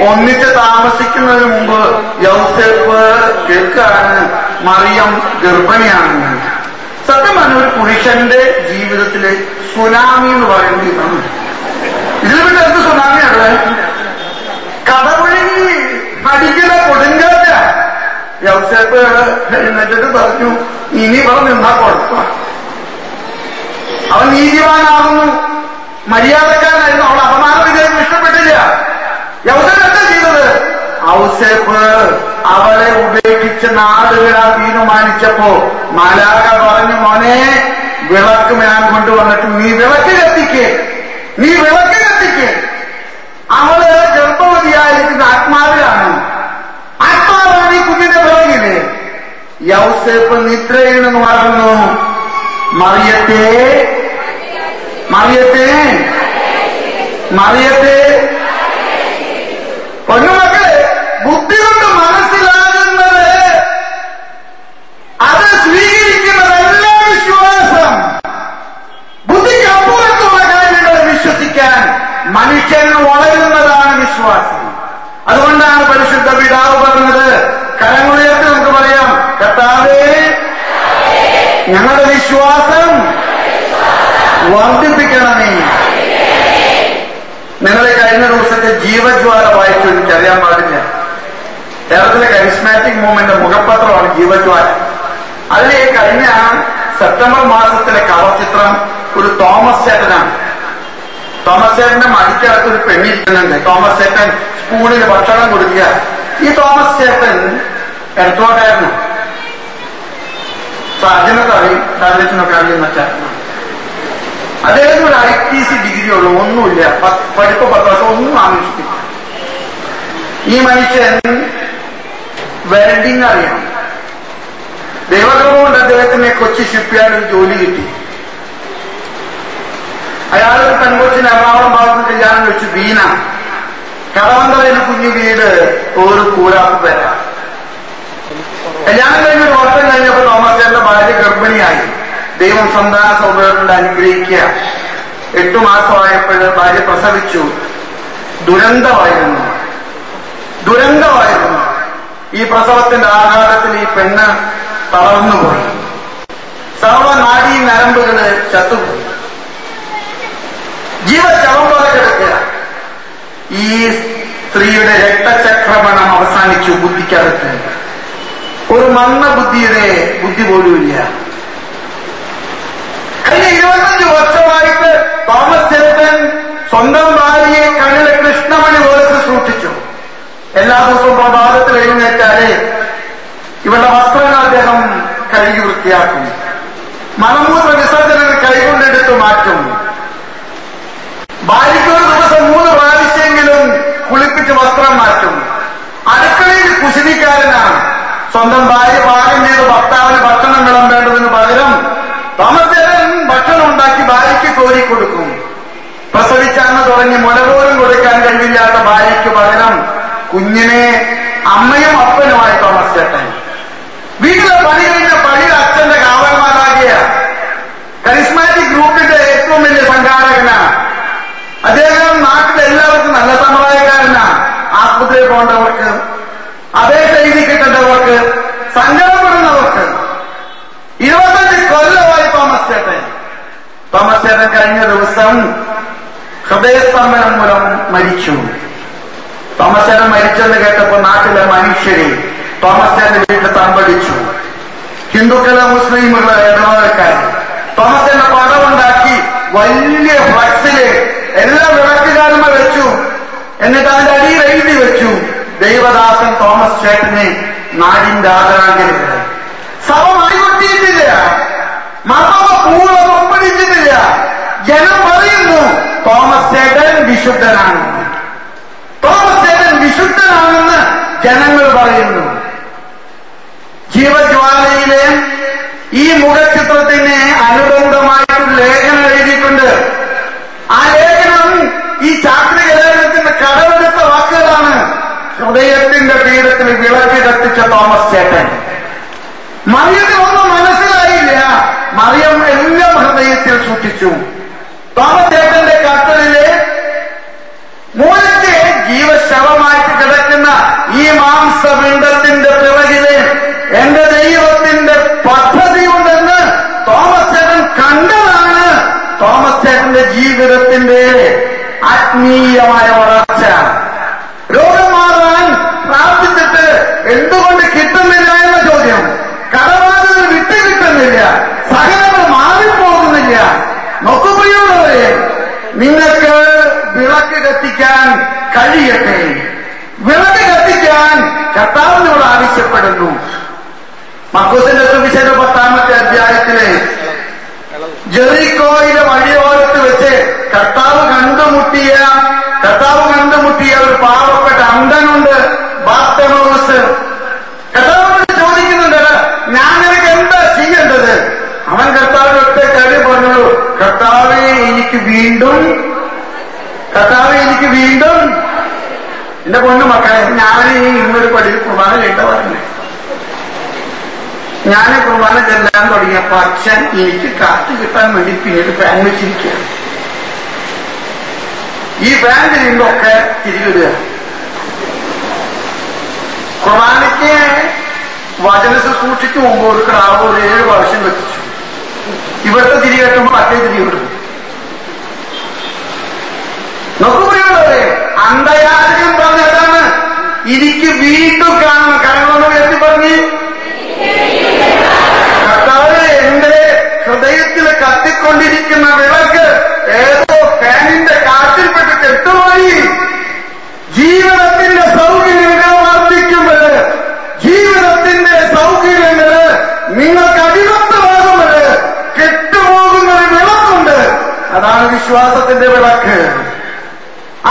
ഒന്നിച്ച് താമസിക്കുന്നതിന് മുമ്പ് യൗസേപ്പ് കേൾക്കാണ് മറിയം ഗർഭിണിയാണെന്ന്. സത്യം പറഞ്ഞ ഒരു പുരുഷന്റെ ജീവിതത്തില് സുനാമി എന്ന് പറയുന്നത് ഇതാണ്. ഇതിൽ പിന്നെ എന്ത് സുനാമിയാണ്? കടവഴി അടിക്കുന്ന കൊടുങ്കാറ്റ. യൗസേപ്പ് എഴുന്നേറ്റിട്ട് പറഞ്ഞു, ഇനി പറഞ്ഞു നിന്നാ കുഴപ്പം. അവൻ നീതിവാനാകുന്നു, മര്യാദക്കാരനായിരുന്നു. അവൾ അപമാനം വിജയം ഇഷ്ടപ്പെട്ടില്ല. യൗസേപ്പ് എന്താ ചെയ്തത്? ഔസേപ്പ് അവളെ ഉപേക്ഷിച്ച് നാടുവിടാൻ തീരുമാനിച്ചപ്പോ മാലാഖ പറഞ്ഞു, മോനെ വിളക്ക് ഞാൻ കൊണ്ടുവന്നിട്ട് നീ വിളക്ക് കത്തിക്ക്. അവള് ഗർഭവതിയായിരിക്കുന്ന ആത്മാവിലാണ്. ആത്മാവാണ് ഈ കുഞ്ഞിന്റെ പിറകില്. യൗസേപ്പ് നിദ്രയിൽ നിന്ന് വളർന്നു. മറിയത്തെ പൊന്നുമക്കളെ, ബുദ്ധി കൊണ്ട് മനസ്സിലാകുന്നത് അത് സ്വീകരിക്കുന്നതല്ല വിശ്വാസം. ബുദ്ധിക്ക് അപ്പുറത്തുള്ള കാര്യങ്ങൾ വിശ്വസിക്കാൻ മനുഷ്യൻ വളരുന്നതാണ് വിശ്വാസം. അതുകൊണ്ടാണ് പരിശുദ്ധ പിതാവ് പറഞ്ഞത്, കരങ്ങളുയർത്തി നമുക്ക് പറയാം, കർത്താവേ ഞങ്ങളുടെ വിശ്വാസം വർദ്ധിപ്പിക്കണമേ. നിങ്ങളെ കഴിഞ്ഞ ദിവസത്തെ ജീവജ്വാല വായിച്ചു, എനിക്കറിയാൻ പാടില്ല. കേരളത്തിലെ കരിസ്മാറ്റിക് മൂവ്മെന്റ് മുഖപത്രമാണ് ജീവജ്വാല. അതിലെ കഴിഞ്ഞ സെപ്റ്റംബർ മാസത്തിലെ കവർ ചിത്രം ഒരു തോമസ് ചേട്ടനാണ്. തോമസ് ചേട്ടന്റെ മടിക്കകത്തൊരു പെണ്ണിരിക്കുന്നുണ്ട്. തോമസ് ചേട്ടൻ സ്പൂണിൽ ഭക്ഷണം കൊടുക്കുക. ഈ തോമസ് ചേട്ടൻ എടുത്തോട്ടായിരുന്നു. സർജനൊക്കെ അറിയും, സർജനൊക്കെ അറിയുന്ന ചേട്ടനാണ്. അദ്ദേഹത്തിന് ഒരു ITC ഡിഗ്രി ഉള്ളൂ, ഒന്നുമില്ല, പഠിപ്പ് 10 വർഷം ഒന്നും ആവശ്യമില്ല. ഈ മനുഷ്യൻ വെൽഡിംഗ് അറിയാം. ദൈവകൃപ കൊണ്ട് അദ്ദേഹത്തിന് കൊച്ചി ഷിപ്പ്യാർഡിൽ ജോലി കിട്ടി. അയാളൊരു പെൺകൊച്ചിന് എറണാകുളം ഭാഗത്ത് കല്യാണം കഴിച്ചു. ബീന കടവന്തറയിൽ കുഞ്ഞു വീട്, ഒരു കൂരാപ്പ് പേര. കല്യാണം കഴിഞ്ഞ ഒരു വർഷം കഴിഞ്ഞപ്പോൾ തോമസ് ചേട്ടന്റെ ഭാര്യ ഗർഭിണിയായി. ദൈവം സന്താന സൗകര്യങ്ങളുടെ അനുഗ്രഹിക്കുക. 8 മാസമായപ്പോൾ ഭാര്യ പ്രസവിച്ചു. ദുരന്തമായിരുന്നു. ഈ പ്രസവത്തിന്റെ ആഘാതത്തിൽ ഈ പെണ്ണ് തളർന്നുപോയി. സർവനാഡീ നരമ്പുകള് ചത്തുപോയി. ജീവശവം പോലെ കിടക്കുക. ഈ സ്ത്രീയുടെ രക്തചക്രമണം അവസാനിച്ചു. ബുദ്ധിക്കകത്ത് ഒരു മന്ദബുദ്ധിയുടെ ബുദ്ധി പോലുമില്ല. കഴിഞ്ഞ 25 വർഷമായിട്ട് തോമസ് ചേട്ടൻ സ്വന്തം ഭാര്യയെ കണ്ണിലെ കൃഷ്ണമണി പോലെ ശുശ്രൂഷിച്ചു. എല്ലാ ദിവസവും പ്രഭാതത്തിൽ എഴുന്നേറ്റാല് ഇവരുടെ വസ്ത്രങ്ങൾ അദ്ദേഹം കഴുകി വൃത്തിയാക്കും. മലമൂത്ര വിസർജനം കൈകൊണ്ടെടുത്ത് മാറ്റും. ഭാര്യയ്ക്ക് ഒരു ദിവസം 3 പ്രാവശ്യമെങ്കിലും കുളിപ്പിച്ച് വസ്ത്രം മാറ്റും. അടുക്കളയിൽ കുശിനിക്കാരനാണ്. സ്വന്തം ഭാര്യ പാകം ചെയ്ത് ഭർത്താവിന് ഭക്ഷണം വിളമ്പേണ്ടതിന് പകരം തോമസേരൻ ഭക്ഷണം ഉണ്ടാക്കി ഭാര്യയ്ക്ക് കോരിക്കൊടുക്കും. പ്രസവിച്ചാന്ന് തുടങ്ങി മുല പോലും കൊടുക്കാൻ കഴിവില്ലാത്ത ഭാര്യയ്ക്ക് പകരം കുഞ്ഞിനെ അമ്മയും അപ്പനുമായി തോമസ് ചേട്ടൻ. വീട്ടിലെ പണി കഴിഞ്ഞ പള്ളിയിൽ അച്ഛന്റെ കാവന്മാരാകിയ കരിസ്മാറ്റിക് ഗ്രൂപ്പിന്റെ ഏറ്റവും വലിയ സംഘാടകനാണ് അദ്ദേഹം. നാട്ടിലെ എല്ലാവർക്കും നല്ല സമ്പ്രദായക്കാരനാണ്. ആസ്പത്രിയിൽ പോകേണ്ടവർക്ക്, അപേക്ഷ എഴുതി കിട്ടേണ്ടവർക്ക്, സങ്കടപ്പെടുന്നവർക്ക് 25 കൊല്ലമായി തോമസ് ചേട്ടൻ. തോമസ് ചേട്ടൻ കഴിഞ്ഞ ദിവസം ഹൃദയസ്തംഭനം മൂലം മരിച്ചു. തോമസ് ചേട്ടൻ മരിച്ചെന്ന് കേട്ടപ്പോൾ നാട്ടിലെ മനുഷ്യരെ തോമസ് ചേട്ടന്റെ വീട്ടിൽ തമ്പടിച്ചു. ഹിന്ദുക്കളെ, മുസ്ലിമുകളെ, ഇടവകക്കാർ തോമസ് ചേട്ടന്റെ പടമുണ്ടാക്കി വലിയ ഫ്ലക്സില് എല്ലാ വിളക്കുകാരുമ വെച്ചു. എന്നിട്ട് അതിന്റെ അടിയിൽ എഴുതി വെച്ചു, ദൈവദാസൻ തോമസ് ചേട്ടനെ നാടിന്റെ ആദരാഞ്ജലികൾ. സഭ മണികൊട്ടിയിട്ടില്ല, മതമ പൂള ഒപ്പടിച്ചിട്ടില്ല. ജനം പറയുന്നു തോമസ് ചേട്ടൻ വിശുദ്ധനാണ്. തോമസ് ചേട്ടൻ വിശുദ്ധനാണെന്ന് ജനങ്ങൾ പറയുന്നു. ജീവജ്വാലയിലെ ഈ മുഖചിത്രത്തിന് അനുബന്ധമായിട്ട് ലേഖനം എഴുതിയിട്ടുണ്ട്. ആ ലേഖനം ഈ ചാക്രിക ലേഖനത്തിന്റെ കടമെടുത്ത വാക്കുകളാണ്. ഹൃദയത്തിന്റെ പീഠത്തിൽ വിളക്ക് കത്തിച്ച തോമസ് ചേട്ടൻ. മറിയത്തിന് ഒന്നും മനസ്സിലായില്ല. മറിയം എല്ലാം ഹൃദയത്തിൽ സൂക്ഷിച്ചു. തോമസ് ചേട്ടന്റെ കത്തലില് മൂലത്തെ ജീവശവമായിട്ട് കിടക്കുന്ന ഈ മാംസപിണ്ഡത്തിന്റെ പിറകില് എന്റെ ദൈവത്തിന്റെ പദ്ധതി ഉണ്ടെന്ന് തോമസ് ചേട്ടൻ കണ്ടതാണ് തോമസ് ചേട്ടന്റെ ജീവിതത്തിന്റെ ആത്മീയമായ വളർച്ച. രോഗം മാറാൻ പ്രാർത്ഥിച്ചിട്ട് എന്തുകൊണ്ട് കിട്ടുന്നില്ല എന്ന ചോദ്യം, കടബാധകൾ വിട്ടുകിട്ടുന്നില്ല, സഹനങ്ങൾ മാറിപ്പോകുന്നില്ല. നോക്കുമ്പോഴുള്ളവരെ, നിങ്ങൾക്ക് വിളക്ക് കത്തിക്കാൻ കഴിയട്ടെ. വിളക്ക് കത്തിക്കാൻ കർത്താവിനോട് ആവശ്യപ്പെടുന്നു. മർക്കോസിന്റെ സുവിശേഷം 10-ാമത്തെ അധ്യായത്തിലെ ജെറിക്കോയിലെ വഴിയോരത്ത് വെച്ച് കർത്താവ് കണ്ടുമുട്ടിയ ഒരു പാവപ്പെട്ട അന്ധനുണ്ട്, ബാർത്തിമേയുസ്. കർത്താവിനോട് ചോദിക്കുന്നുണ്ട്, ഞാൻ നിനക്ക് എന്താ ചെയ്യേണ്ടത്? അവൻ കർത്താവിന് ഒറ്റ കാര്യം പറഞ്ഞുള്ളൂ, കർത്താവേ എനിക്ക് വീണ്ടും എന്റെ പൊന്നു മക്കളെ, ഞാൻ ഇന്നൊരു പള്ളിയിൽ കുർബാന കേട്ട പറഞ്ഞു. ഞാൻ കുർബാന ചെല്ലാൻ തുടങ്ങിയപ്പോ അച്ഛൻ എനിക്ക് കാത്തു കിട്ടാൻ വേണ്ടി പിന്നീട് ഫാൻ വെച്ചിരിക്കുകയാണ്. ഈ ഫാൻ തിരിയുമ്പൊക്കെ തിരികിടുക. കുർബാനയ്ക്ക് വചന ശുശ്രൂഷയ്ക്ക് മുമ്പ് ഒരു ക്രാവ് ഒരു 7 പ്രാവശ്യം കത്തിച്ചു. ഇവിടുത്തെ തിരി കെട്ടുമ്പോൾ മറ്റേ തിരി വിടും. നോക്കുമ്പോഴേ അന്ധയാചകൻ പറഞ്ഞതാണ്, എനിക്ക് വീണ്ടും കാണണം. കാരണം എത്തി പറഞ്ഞ്, കർത്താവ് എന്റെ ഹൃദയത്തിൽ കത്തിക്കൊണ്ടിരിക്കുന്ന വിളക്ക് ഏതോ ഫാനിന്റെ കാറ്റിൽപ്പെട്ട് കെട്ടുപോയി. ജീവിതത്തിന്റെ സൗകര്യങ്ങൾ വർദ്ധിക്കുമ്പോൾ, ജീവിതത്തിന്റെ സൗകര്യങ്ങൾ നിങ്ങൾക്ക് അടിമത്തമാകുമ്പോൾ കെട്ടുപോകുന്ന ഒരു വിളക്കുണ്ട്. അതാണ് വിശ്വാസത്തിന്റെ വിളക്ക്.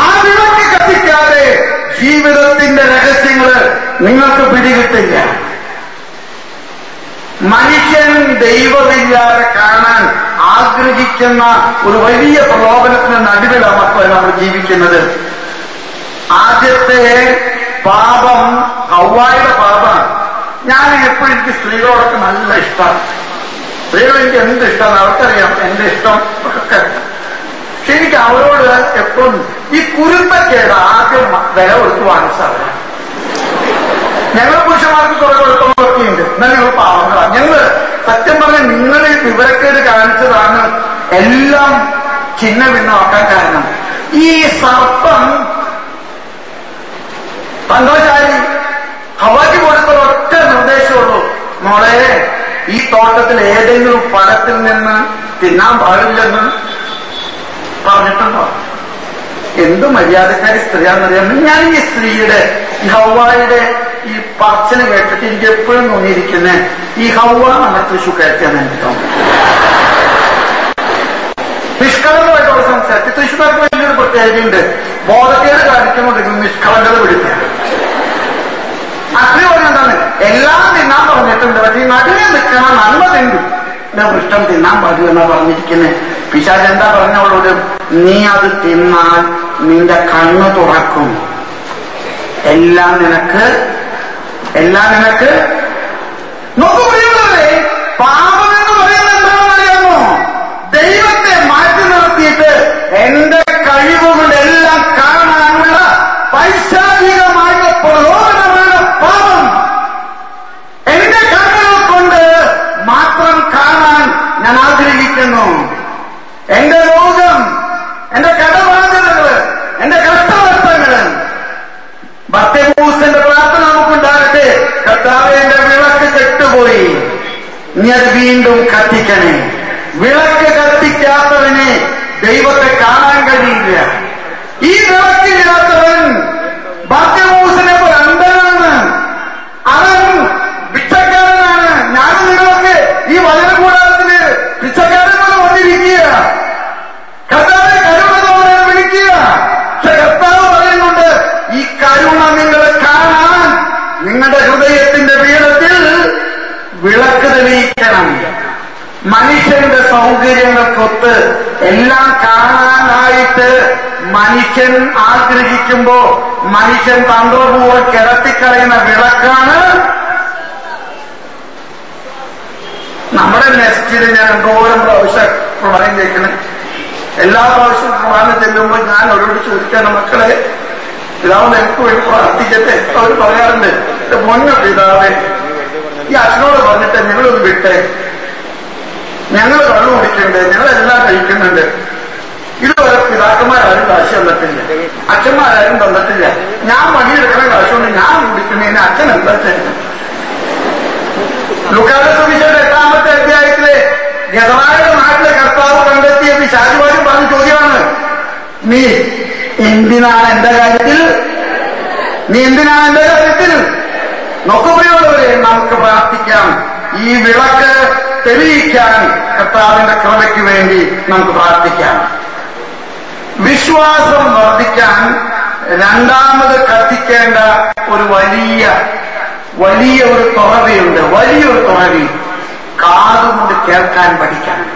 ആ വിളക്ക് കത്തിക്കാതെ ജീവിതത്തിന്റെ രഹസ്യങ്ങൾ നിങ്ങൾക്ക് പിടികിട്ടില്ല. മനുഷ്യൻ ദൈവമില്ലാതെ കാണാൻ ആഗ്രഹിക്കുന്ന ഒരു വലിയ പ്രലോഭനത്തിന് നടുവിലാണ് മക്കളെ നമ്മൾ ജീവിക്കുന്നത്. ആദ്യത്തെ പാപം ഹവ്വായുടെ പാപമാണ്. ഞാൻ എപ്പോഴും എനിക്ക് സ്ത്രീകളോടൊക്കെ നല്ല ഇഷ്ടമാണ്. സ്ത്രീകൾ എനിക്ക് എന്ത് ഇഷ്ടമാണ് അവർക്കറിയാം, എന്റെ ഇഷ്ടം ഒക്കെ. പക്ഷെ എനിക്ക് അവരോട് എപ്പോഴും ഈ കുരുത്തക്കേട് ആദ്യം വില കൊടുത്ത് വാങ്ങിച്ചവരാണ്. ഞങ്ങൾ പുരുഷന്മാർക്ക് കുറെ കുഴപ്പങ്ങളൊക്കെ ഉണ്ട്, എന്നാൽ ഞങ്ങൾ പാവങ്ങളാണ്. ഞങ്ങൾ സത്യം പറഞ്ഞ നിങ്ങൾ വിവരക്കേട് കാണിച്ചതാണ് എല്ലാം ചിഹ്ന ഭിന്നമാക്കാൻ കാരണം. ഈ സർപ്പം പന്തോശാലി ഹവ്വായ്ക്ക് കൊടുത്ത ഒറ്റ നിർദ്ദേശമുള്ളൂ, മോളെ ഈ തോട്ടത്തിൽ ഏതെങ്കിലും ഫലത്തിൽ നിന്ന് തിന്നാൻ പാടില്ലെന്ന് പറഞ്ഞിട്ടുണ്ടോ? എന്ത് മര്യാദക്കാരി സ്ത്രീയാണെന്നറിയാം. ഞാൻ ഈ സ്ത്രീയുടെ ഈ ഹവ്വായുടെ ഈ പറച്ചിന് കേട്ടിട്ട് എനിക്ക് എപ്പോഴും തോന്നിയിരിക്കുന്നത് ഈ ഹവ്വ നമ്മുടെ തൃശ്ശൂർക്കാരിക്കാണ് എനിക്ക് തോന്നുന്നത്. നിഷ്കളങ്കമായിട്ടുള്ള സംസാരിച്ച് തൃശ്ശൂർക്കാർക്ക് വലിയൊരു പ്രത്യേകതയുണ്ട്, ബോധക്കേട് കാണിച്ചുകൊണ്ടിരിക്കും നിഷ്കളങ്കത പിടിക്കുക. അത്രയും പറഞ്ഞാൽ എല്ലാം തിന്നാൻ പറഞ്ഞിട്ടുണ്ട്, പക്ഷെ ഈ നടുവിൽ നിൽക്കണ നന്മ തിന്നു വൃഷ്ടം തിന്നാൻ പാടില്ല എന്നാ പറഞ്ഞിരിക്കുന്നത്. പിശാച് എന്താ പറഞ്ഞവളോട്, നീ അത് തിന്നാൽ നിന്റെ കണ്ണ് തുറക്കും, എല്ലാം നിനക്ക് നോക്കുമ്പോഴേ. പാപമെന്ന് പറയുന്നത് എന്താണെന്ന് അറിയാമോ? ദൈവത്തെ മാറ്റി നിർത്തിയിട്ട് എന്റെ കഴിവുകളെല്ലാം കാണാനുള്ള പൈശാചികമായ പ്രലോഭനമാണ് പാപം. എന്റെ കണ്ണുകൾ കൊണ്ട് മാത്രം കാണാൻ ഞാൻ ആഗ്രഹിക്കുന്നു. എന്റെ ലോകം, എന്റെ കടബാധ്യതകള്, എന്റെ കഷ്ടനഷ്ടങ്ങള്. ബർത്തിമൂസിന്റെ പ്രാർത്ഥന നമുക്കുണ്ടാകട്ടെ, കർത്താവേ എന്റെ വിളക്ക് കെട്ടുപോയി, നീ അത് വീണ്ടും കത്തിക്കണേ. വിളക്ക് കത്തിക്കാത്തവന് ദൈവത്തെ കാണാൻ കഴിയില്ല. ഈ വിളക്കില്ലാത്തവൻ ബർത്തിമൂസിനെ പോലെ അന്ധനാണ്, അവൻ ഭിക്ഷക്കാരനാണ്. ഞാനും നിങ്ങളൊക്കെ ഈ വചന കൂടാരത്തിന് ഭിക്ഷക്കാരനോട് വന്നിരിക്കുക, കർത്താവിനെ കരുണ വിളിക്കുക. പക്ഷെ കർത്താവ് പറയുന്നുണ്ട്, ഈ കരുണ നിങ്ങളെ കാണാൻ നിങ്ങളുടെ ഹൃദയത്തിന്റെ വീടത്തിൽ വിളക്ക് തെളിയിക്കണം. മനുഷ്യന്റെ സൗകര്യങ്ങൾക്കൊത്ത് എല്ലാം കാണാനായിട്ട് മനുഷ്യൻ ആഗ്രഹിക്കുമ്പോ മനുഷ്യൻ തന്ത്രപൂർവ്വം കിടത്തിക്കളയുന്ന വിളക്കാണ്. നമ്മുടെ നെസ്റ്റിൽ ഞാൻ എന്തോരം പ്രാവശ്യം പ്രളയം കേൾക്കണം. എല്ലാ പ്രാവശ്യവും പ്രളയം ചെല്ലുമ്പോൾ ഞാൻ അവരോട് ചോദിക്കാണ്, മക്കളെ പിതാവ് എനിക്ക് വേണ്ടി പ്രാർത്ഥിക്കട്ടെ. അവർ പറയാറുണ്ട്, പൊന്ന പിതാവേ ഈ അച്ഛനോട് പറഞ്ഞിട്ട് ഞങ്ങളൊന്ന് വിട്ടേ, ഞങ്ങൾ വെള്ളം കുടിക്കുന്നുണ്ട്, ഞങ്ങളെല്ലാം കഴിക്കുന്നുണ്ട്. ഇതുവരെ പിതാക്കന്മാരാരും കാശ് തന്നിട്ടില്ല, അച്ഛന്മാരാരും തന്നിട്ടില്ല. ഞാൻ പണിയെടുക്കണ കാശുകൊണ്ട് ഞാൻ കുടിക്കുന്നതിന് അച്ഛൻ എന്താ ചെയ്യുന്നത്? ലൂക്കായുടെ സുവിശേഷം 8-ാമത്തെ അധ്യായത്തിലെ ഗതവായുടെ നാട്ടിലെ കർത്താവ് കണ്ടെത്തിയ പിശാചുമാരും പറഞ്ഞ ചോദ്യമാണ്, നീ എന്തിനാണ് എന്റെ കാര്യത്തിൽ നോക്കുമ്പോഴേ നമുക്ക് പ്രാർത്ഥിക്കാം. ഈ വിളക്ക് തെളിയിക്കാൻ കർത്താവിന്റെ കൃപയ്ക്ക് വേണ്ടി നമുക്ക് പ്രാർത്ഥിക്കാം. വിശ്വാസം വർദ്ധിക്കാൻ രണ്ടാമത് കത്തിക്കേണ്ട ഒരു വലിയ ഒരു തുറവിയുണ്ട്. വലിയൊരു തുറവി കാതുകൊണ്ട് കേൾക്കാൻ പഠിക്കണം.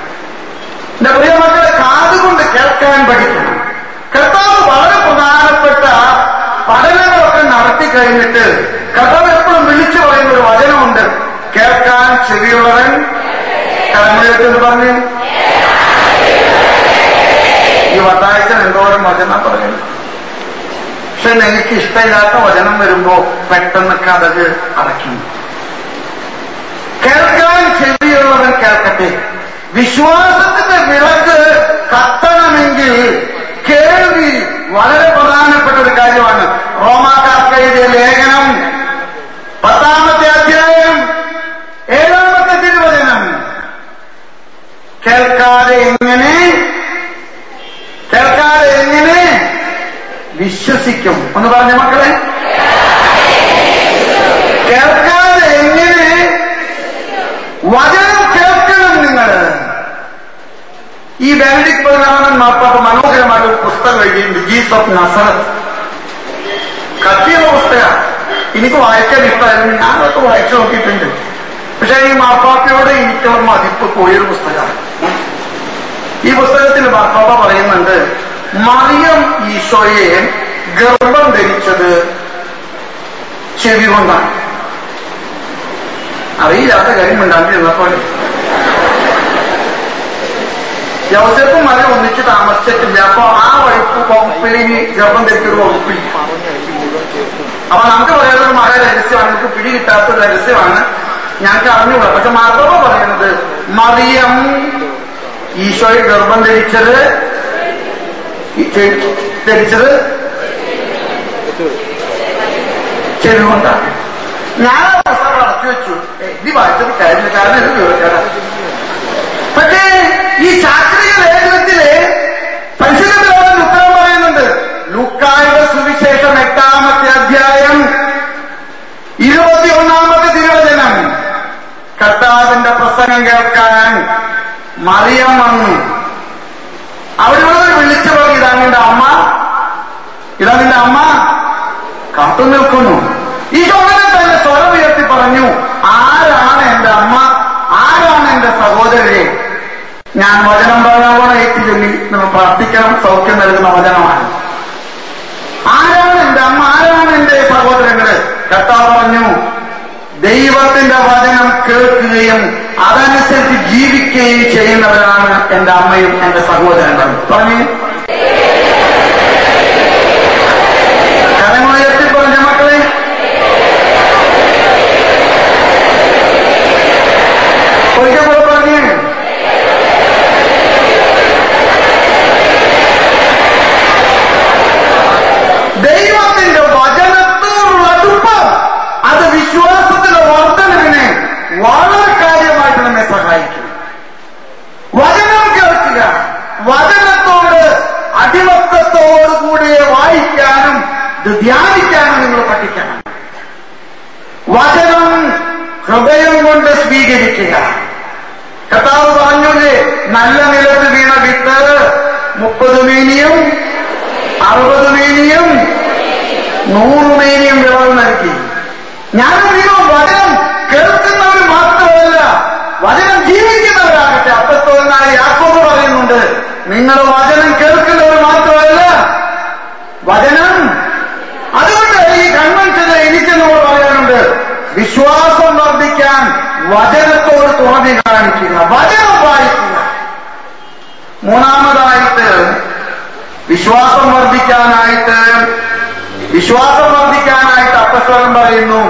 എന്റെ പ്രിയ മക്കളെ, കാതുകൊണ്ട് കേൾക്കാൻ പഠിക്കണം. കർത്താവ് വളരെ പ്രധാനപ്പെട്ട പഠനങ്ങളൊക്കെ നടത്തി കഴിഞ്ഞിട്ട് കർത്താവ് എപ്പോഴും വിളിച്ചു പറയുന്ന ഒരു വചനമുണ്ട്, കേൾക്കാൻ ചെവിയുള്ളവൻ തലമുറയെന്ന് പറഞ്ഞ്. ഈ വട്ടാഴ്ച എന്തോരം വചനം പറഞ്ഞു. പക്ഷെ നിങ്ങൾക്ക് ഇഷ്ടമില്ലാത്ത വചനം വരുമ്പോ പെട്ടെന്ന് കഥക് അടയ്ക്കും. കേൾക്കാൻ ചെവിയുള്ളവൻ കേൾക്കട്ടെ. വിശ്വാസത്തിന്റെ വിളക്ക് കത്തണമെങ്കിൽ കേൾവി വളരെ പ്രധാനപ്പെട്ട ഒരു കാര്യമാണ്. റോമാക്കാർക്ക് എഴുതിയ ലേഖനം 10-ാമത്തെ അധ്യായം 7-ാമത്തെ തിരുവചനം. കേൾക്കാതെ എങ്ങനെ വിശ്വസിക്കും? ഒന്ന് പറഞ്ഞ മക്കളെ, കേൾക്കാതെ എങ്ങനെ വചനം കേൾക്കണം? നിങ്ങൾ ഈ ബെനഡിക്ട് 16 മാർപ്പാപ്പ മനോഹരമായ ഒരു പുസ്തകം എഴുതിയിട്ടുണ്ട്, ജീസസ് ഓഫ് നസറത്ത്. കത്തിയുള്ള പുസ്തകം, എനിക്ക് വായിക്കാൻ ഇഷ്ടമായിരുന്നു, ഞാനതൊക്കെ വായിച്ചു നോക്കിയിട്ടുണ്ട്. പക്ഷെ ഈ മാർപ്പാപ്പയോട് എനിക്കുള്ള മതിപ്പ് പോയൊരു പുസ്തകമാണ്. ഈ പുസ്തകത്തിൽ മാർപ്പാപ്പ പറയുന്നുണ്ട്, മറിയം ഈശോയെ ഗർഭം ധരിച്ചത് ചെവി കൊണ്ടാണ്. അറിയില്ലാത്ത കാര്യം ഉണ്ടാക്കിയിരുന്നപ്പോൾ യോസേഫും മറിയം ഒന്നിച്ച് താമസിച്ചിട്ടില്ല. അപ്പൊ ആ വകുപ്പിന് ഗർഭം ധരിച്ചൊരു വകുപ്പില്ല. അപ്പൊ നമുക്ക് പറയാനുള്ള മഴ രഹസ്യമാണ്, നമുക്ക് പിടി കിട്ടാത്ത രഹസ്യമാണ്, ഞങ്ങൾക്ക് അറിഞ്ഞുകൂടാ. പക്ഷെ മാർത്തോമ പറയുന്നത് മറിയം ഈശോയെ ഗർഭം ധരിച്ചത് ചെവികൊണ്ടാണ്. ഞാൻ ആ പുസ്തകം അടച്ചു വെച്ചു, ഇത് വായിച്ചത് കാര്യമില്ല, കാരണം ഇത് വിവരിക്കണം. പക്ഷേ ഈ ശാസ്ത്രീയ ലേഖനത്തില് പരിശുദ്ധ പിതാവിന്റെ ഉത്തരം പറയുന്നുണ്ട്. ലൂക്കായുടെ സുവിശേഷം 8-ാമത്തെ അധ്യായം 21-ാമത്തെ തിരുവചനം. കർത്താവിന്റെ പ്രസംഗം കേൾക്കാൻ മറിയം വന്നു. അവരോട് വിളിച്ചു പറഞ്ഞു, ഇതാ നിന്റെ അമ്മ, ഇതാ നിന്റെ അമ്മ കാത്തു നിൽക്കുന്നു. ഈ ഉടനെ തന്നെ സ്വരം ഉയർത്തി പറഞ്ഞു, ആരാണ് എന്റെ അമ്മ, ആരാണ് എന്റെ സഹോദരരെ? ഞാൻ വചനം പറയാൻ ഏറ്റി ചൊല്ലി നമ്മൾ പ്രാർത്ഥിക്കണം. സൗഖ്യം നൽകുന്ന വചനമാണ്. ആരാണ് എന്റെ അമ്മ, ആരാണ് എന്റെ സഹോദരങ്ങള്? കർത്താവ് പറഞ്ഞു, ദൈവത്തിന്റെ വചനം കേൾക്കുകയും അതനുസരിച്ച് ജീവിക്കുകയും ചെയ്യുന്നവരാണ് എന്റെ അമ്മയും എന്റെ സഹോദരങ്ങളും. പറഞ്ഞു കരമുയർത്തി പറഞ്ഞ മക്കളെ, ഒരിക്കൽ പറഞ്ഞു ദൈവത്തിന്റെ വചനത്തോടുള്ള അടുപ്പം അത് വിശ്വാസത്തിന്റെ വർധനവിനെ വളരെ കാര്യമായിട്ട് നമ്മെ സഹായിക്കും. വചനം കേൾക്കുക, വചനത്തോട് അടിമത്തത്തോടുകൂടി വായിക്കാനും ഇത് ധ്യാനിക്കാനും നിങ്ങൾ പഠിക്കണം. വചനം ഹൃദയം കൊണ്ട് സ്വീകരിക്കുക. കർത്താവ് പറഞ്ഞൂലേ, നല്ല നിലത്ത് വീണ വിത്ത് 30 മേനിയും 60 മേനിയും 100 മേനിയും വിളവ് നൽകി. ഞാനും നിങ്ങളും വചനം കേൾക്കുന്നവർ മാത്രമല്ല, വചനം ജീവിക്കുന്നവരാകട്ടെ. അപ്പസ്തലനായ യാക്കോബ് പറയുന്നുണ്ട്, നിങ്ങൾ വചനം കേൾക്കുന്നവർ മാത്രമല്ല, വചനം. അതുകൊണ്ട് ഈ കൺവെൻഷനിൽ എനിക്കെന്നോട് പറയാനുണ്ട്, വിശ്വാസം വർദ്ധിക്കാൻ വചനത്തോട് തുറന്നു കാണിക്കുക, വചനം വായിക്കുക. മൂന്നാമതായിട്ട് വിശ്വാസം വർദ്ധിക്കാനായിട്ട് അപ്പസ്തലൻ പറയുന്നു,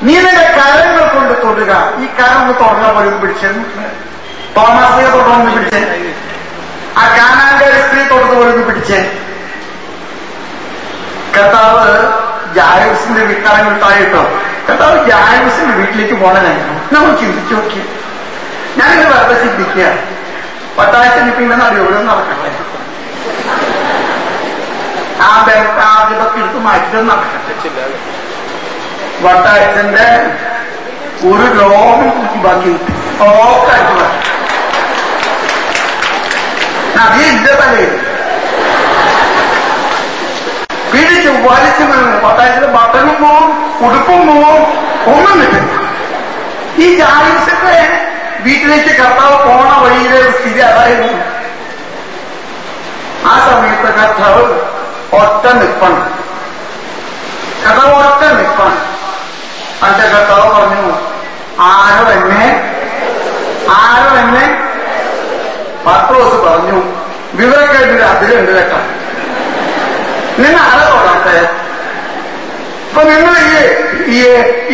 നീ നിന്റെ കരങ്ങൾ കൊണ്ട് തൊടുക. ഈ കരം ഒന്ന് തുറന്ന പോലും പിടിച്ച് തോമാസിയെ തൊടൊന്ന് പിടിച്ച്, ആ കാനാൻകാരി സ്ത്രീ തൊടുത്ത് പോലും പിടിച്ച്. കർത്താവ് ജായൂസിന്റെ വീട്ടാണെങ്കിൽ താഴെട്ടോ, കർത്താവ് ജായൂസിന്റെ വീട്ടിലേക്ക് പോകണമായിരുന്നു. നമ്മൾ ചിന്തിച്ചു നോക്കി. ഞാനിത് വെറുതെ ചിന്തിക്കുക, പട്ടായത്തിന് പിന്നെ നടിയോടും നടക്കട്ടെ, ഇതൊക്കെ എടുത്ത് മാറ്റം നടക്കട്ടെ. വട്ടായത്തിന്റെ ഒരു രോഗം ബാക്കി ഓക്കായിട്ട് അതേ ഇന്റെ തലയിൽ പിടിച്ച് വലിച്ചു വീണു. വട്ടായത്തിന്റെ ബട്ടനും പോവും, ഉടുപ്പും പോവും, ഒന്നും കിട്ടും. ഈ ജായൂസിന്റെ വീട്ടിലേക്ക് കർത്താവ് പോണ വഴിയിലെ സ്ഥിതി അതായിരുന്നു. ആ സമയത്ത് കർത്താവ് ഒറ്റ നിൽപ്പാണ്. അതിന്റെ കർത്താവ് പറഞ്ഞു, ആരോ എന്നെ പത്രോസ് പറഞ്ഞു, വിവരക്കേട്ടില്ല, അതിലുണ്ട് കേട്ടോ, നിങ്ങൾ ആരെ തൊടാത്തെ? ഇപ്പൊ നിങ്ങൾ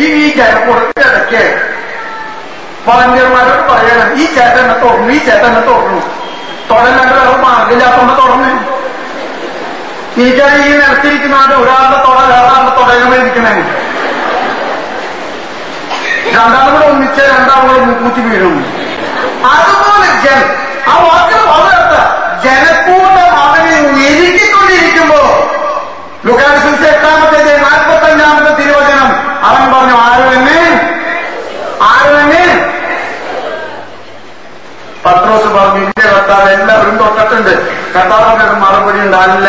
ഈ ജനപ്പുറത്തിടയ്ക്ക് വളണ്ടിയർമാരോട് പറയണം, ഈ ചേട്ടനെ തുറന്നു തൊടല്ലാണ്ട് വേറെ മാർഗില്ലാത്തോണ്ട് തുറന്നു. എനിക്കാണ് ഈ നിലത്തിരിക്കുന്നവരുടെ ഒരാളുടെ വേറെ തുടങ്ങുമ്പോൾ ഇരിക്കണേ, രണ്ടാളുകൂടെ ഒന്നിച്ച് രണ്ടാളുകൂടെ മുക്കൂറ്റി വീഴും. അതുപോലെ ആ വാക്കുകൾ വളർത്ത ജനക്കൂട്ടം അവനെ ഞെരുക്കിക്കൊണ്ടിരിക്കുമ്പോ ലൂക്കായുടെ സുവിശേഷം 8-ാമത്തെ 45-ാമത്തെ തിരുവചനം അവൻ പറഞ്ഞു, ആരും എന്നെ പത്രോസ് പറഞ്ഞു, ഇന്റെ കർത്താവ് എല്ലാവരും തൊട്ടിട്ടുണ്ട്. കർത്താവിന്റെ മറുപടി ഉണ്ട്, അല്ല,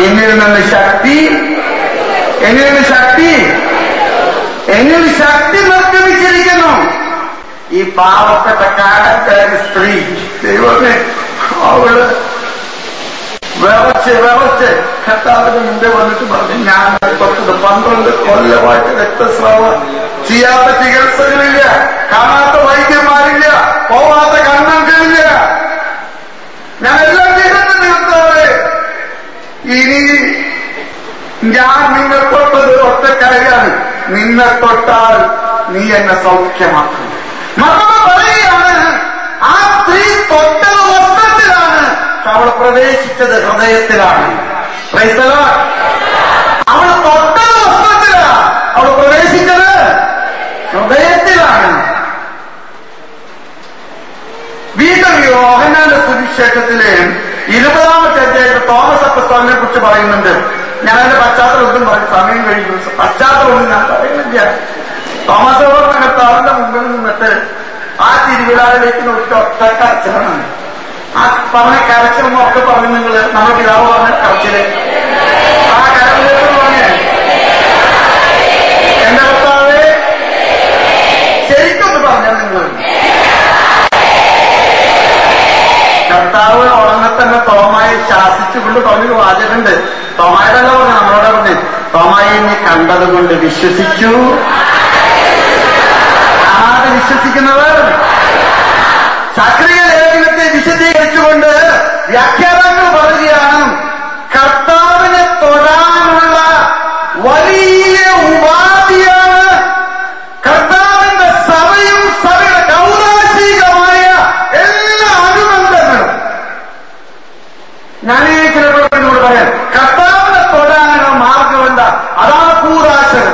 എന്നിൽ നിന്ന് ശക്തി നിർഗമിച്ചിരിക്കുന്നു. ഈ പാവപ്പെട്ട കാലക്കാരി സ്ത്രീ ദൈവമേ, അവള് വിറച്ച് കർത്താവിന്റെ മുമ്പേ വന്നിട്ട് പറഞ്ഞു, ഞാൻ 12 കൊല്ലമായിട്ട് രക്തസ്രാവം ചെയ്യാത്ത ചികിത്സകളില്ല, കാണാത്ത വൈദ്യന്മാരില്ല, പോവാത്ത കണ്ണുകളില്ല, ഞാൻ എല്ലാം ചെയ്തിട്ട്. ഇനി ഞാൻ നിങ്ങൾക്കൊട്ടത് ഒറ്റ കാര്യമാണ്. നിന്നെ തൊട്ടാൽ നീ എന്നെ സൗഖ്യമാക്കും. മർമ്മ പറയുകയാണ്, ആ സ്ത്രീ തൊട്ടത് വസ്ത്രത്തിലാണ്, അവൾ പ്രവേശിച്ചത് ഹൃദയത്തിലാണ്. അവൾ തൊട്ടത് വസ്ത്രത്തിലാണ്, അവൾ പ്രവേശിച്ചത് ഹൃദയത്തിലാണ്. വീണ്ടും യോഹന്നാന്റെ സുവിശേഷത്തിലെ 20-ാമത്തെ അധ്യായത്തിൽ തോമസ് അപ്പസ്തോലിനെ കുറിച്ച് പറയുന്നുണ്ട്. ഞാൻ അതിന്റെ പശ്ചാത്തലം ഒന്നും പറയും, സമയം കഴിഞ്ഞു. പശ്ചാത്തലമൊന്നും ഞാൻ പറയുന്നില്ല. തോമസ് കർത്താവിന്റെ മുമ്പിൽ നിന്നിട്ട് ആ തിരുവിലാറിലേക്ക് നോക്കി ഒറ്റ കരച്ചിലാണ്. ആ പറഞ്ഞ കരച്ചിലൊന്നും ഒക്കെ പറഞ്ഞു നിങ്ങള്, നമ്മുടെ പിതാവ് പറഞ്ഞ കരച്ചില്, ആ കരച്ചിലേക്ക് പറഞ്ഞേ എന്റെ കർത്താവേ ശരിക്കൊന്ന് പറഞ്ഞാൽ നിങ്ങൾ. കർത്താവ് ഉടനെ തന്നെ തോമായി ശാസിച്ചുകൊണ്ട് പറഞ്ഞൊരു വാചകമുണ്ട്. തോമായിട്ടല്ല പറഞ്ഞു, നമ്മളോട് പറഞ്ഞു, തോമായി നീ കണ്ടത് കൊണ്ട് വിശ്വസിച്ചു. ആര് വിശ്വസിക്കുന്നവർ? ശാസ്ത്രീയ ലേഖനത്തെ വിശദീകരിച്ചുകൊണ്ട് വ്യാഖ്യാതാക്കൾ പറയുകയാണ്, കർത്താവിനെ തൊടാനുള്ള വലിയ ഉപാധിയാണ് കർത്താവിന്റെ സഭയും സഭയുടെ കൗതാശികമായ എല്ലാ അനുബന്ധങ്ങളും. ഞാൻ ഈ ചിലപ്പോഴോട് പറയാം, കർത്താവിനെ തൊടാനുള്ള മാർഗം എന്താ? അതാണ് കൂതാശകൾ.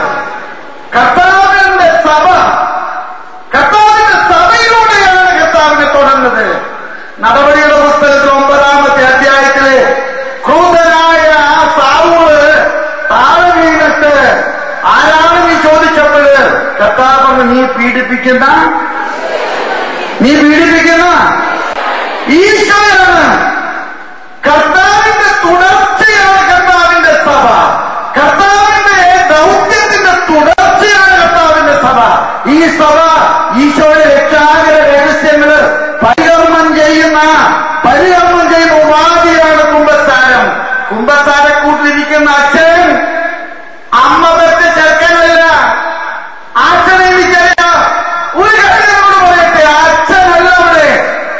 കർത്താവിന്റെ സഭ, കർത്താവിന്റെ സഭയിലൂടെയാണ് കർത്താവിനെ തൊടുന്നത്. നടപടിയുടെ പുസ്തകത്തിൽ 9-ാമത്തെ അധ്യായത്തില് ക്രൂരനായ ആ സാവൂള് താഴെ വീണിട്ട് ആരാണ് നീ ചോദിച്ചപ്പോഴ് കർത്താവ് പറഞ്ഞു, നീ പീഡിപ്പിക്കുന്ന ഈശോയാണ്. കർത്താവിന്റെ തുടർച്ചയാണ് കർത്താവിന്റെ സഭ. കർത്താവിന്റെ ദൗത്യത്തിന്റെ തുടർച്ചയാണ് കർത്താവിന്റെ സഭ. ഈ സഭ ഈശോയുടെ രക്ഷാകര രഹസ്യങ്ങള് പരികർമ്മം ചെയ്യുന്ന ഉപാധിയാണ് കുമ്പസാരം. കുമ്പസാരക്കൂട്ടിലിരിക്കുന്ന അച്ഛൻ അമ്മ പെറ്റ ചെറുക്കനല്ല. അച്ഛനെ എനിക്കറിയാം. ഒരു കാര്യങ്ങളോട് പറയട്ടെ, അച്ഛനല്ല അവിടെ.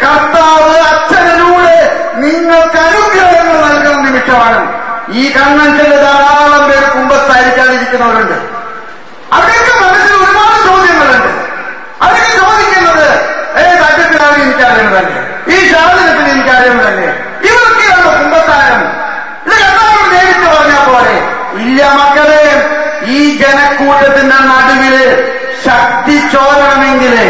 കർത്താവ് അച്ഛനിലൂടെ നിങ്ങൾക്ക് അനുഗ്രഹങ്ങൾ നൽകുന്ന നിമിഷമാണ്. ഈ കൺവെൻഷനിൽ ധാരാളം പേര് കുമ്പസാരിക്കാതിരിക്കുന്നവരുണ്ട്. അവരൊക്കെ മനസ്സിൽ ഒരുപാട് ചോദ്യങ്ങളുണ്ട്. അവരൊക്കെ ചോദിക്കുന്നത്, സത്യത്തിനാണ് എനിക്കറിയുന്നതല്ലേ, ഈ ഷാദിനത്തിന് എനിക്കറിയുന്നതല്ലേ, ഇവരൊക്കെയാണോ കുമ്പസാരം? ഇത് കർത്താവ് നേരിട്ട് പറഞ്ഞാൽ പോലെ ഇല്ല മക്കളെ. ഈ ജനക്കൂട്ടത്തിന്റെ നടുവില് ശക്തി ചോരണമെങ്കില്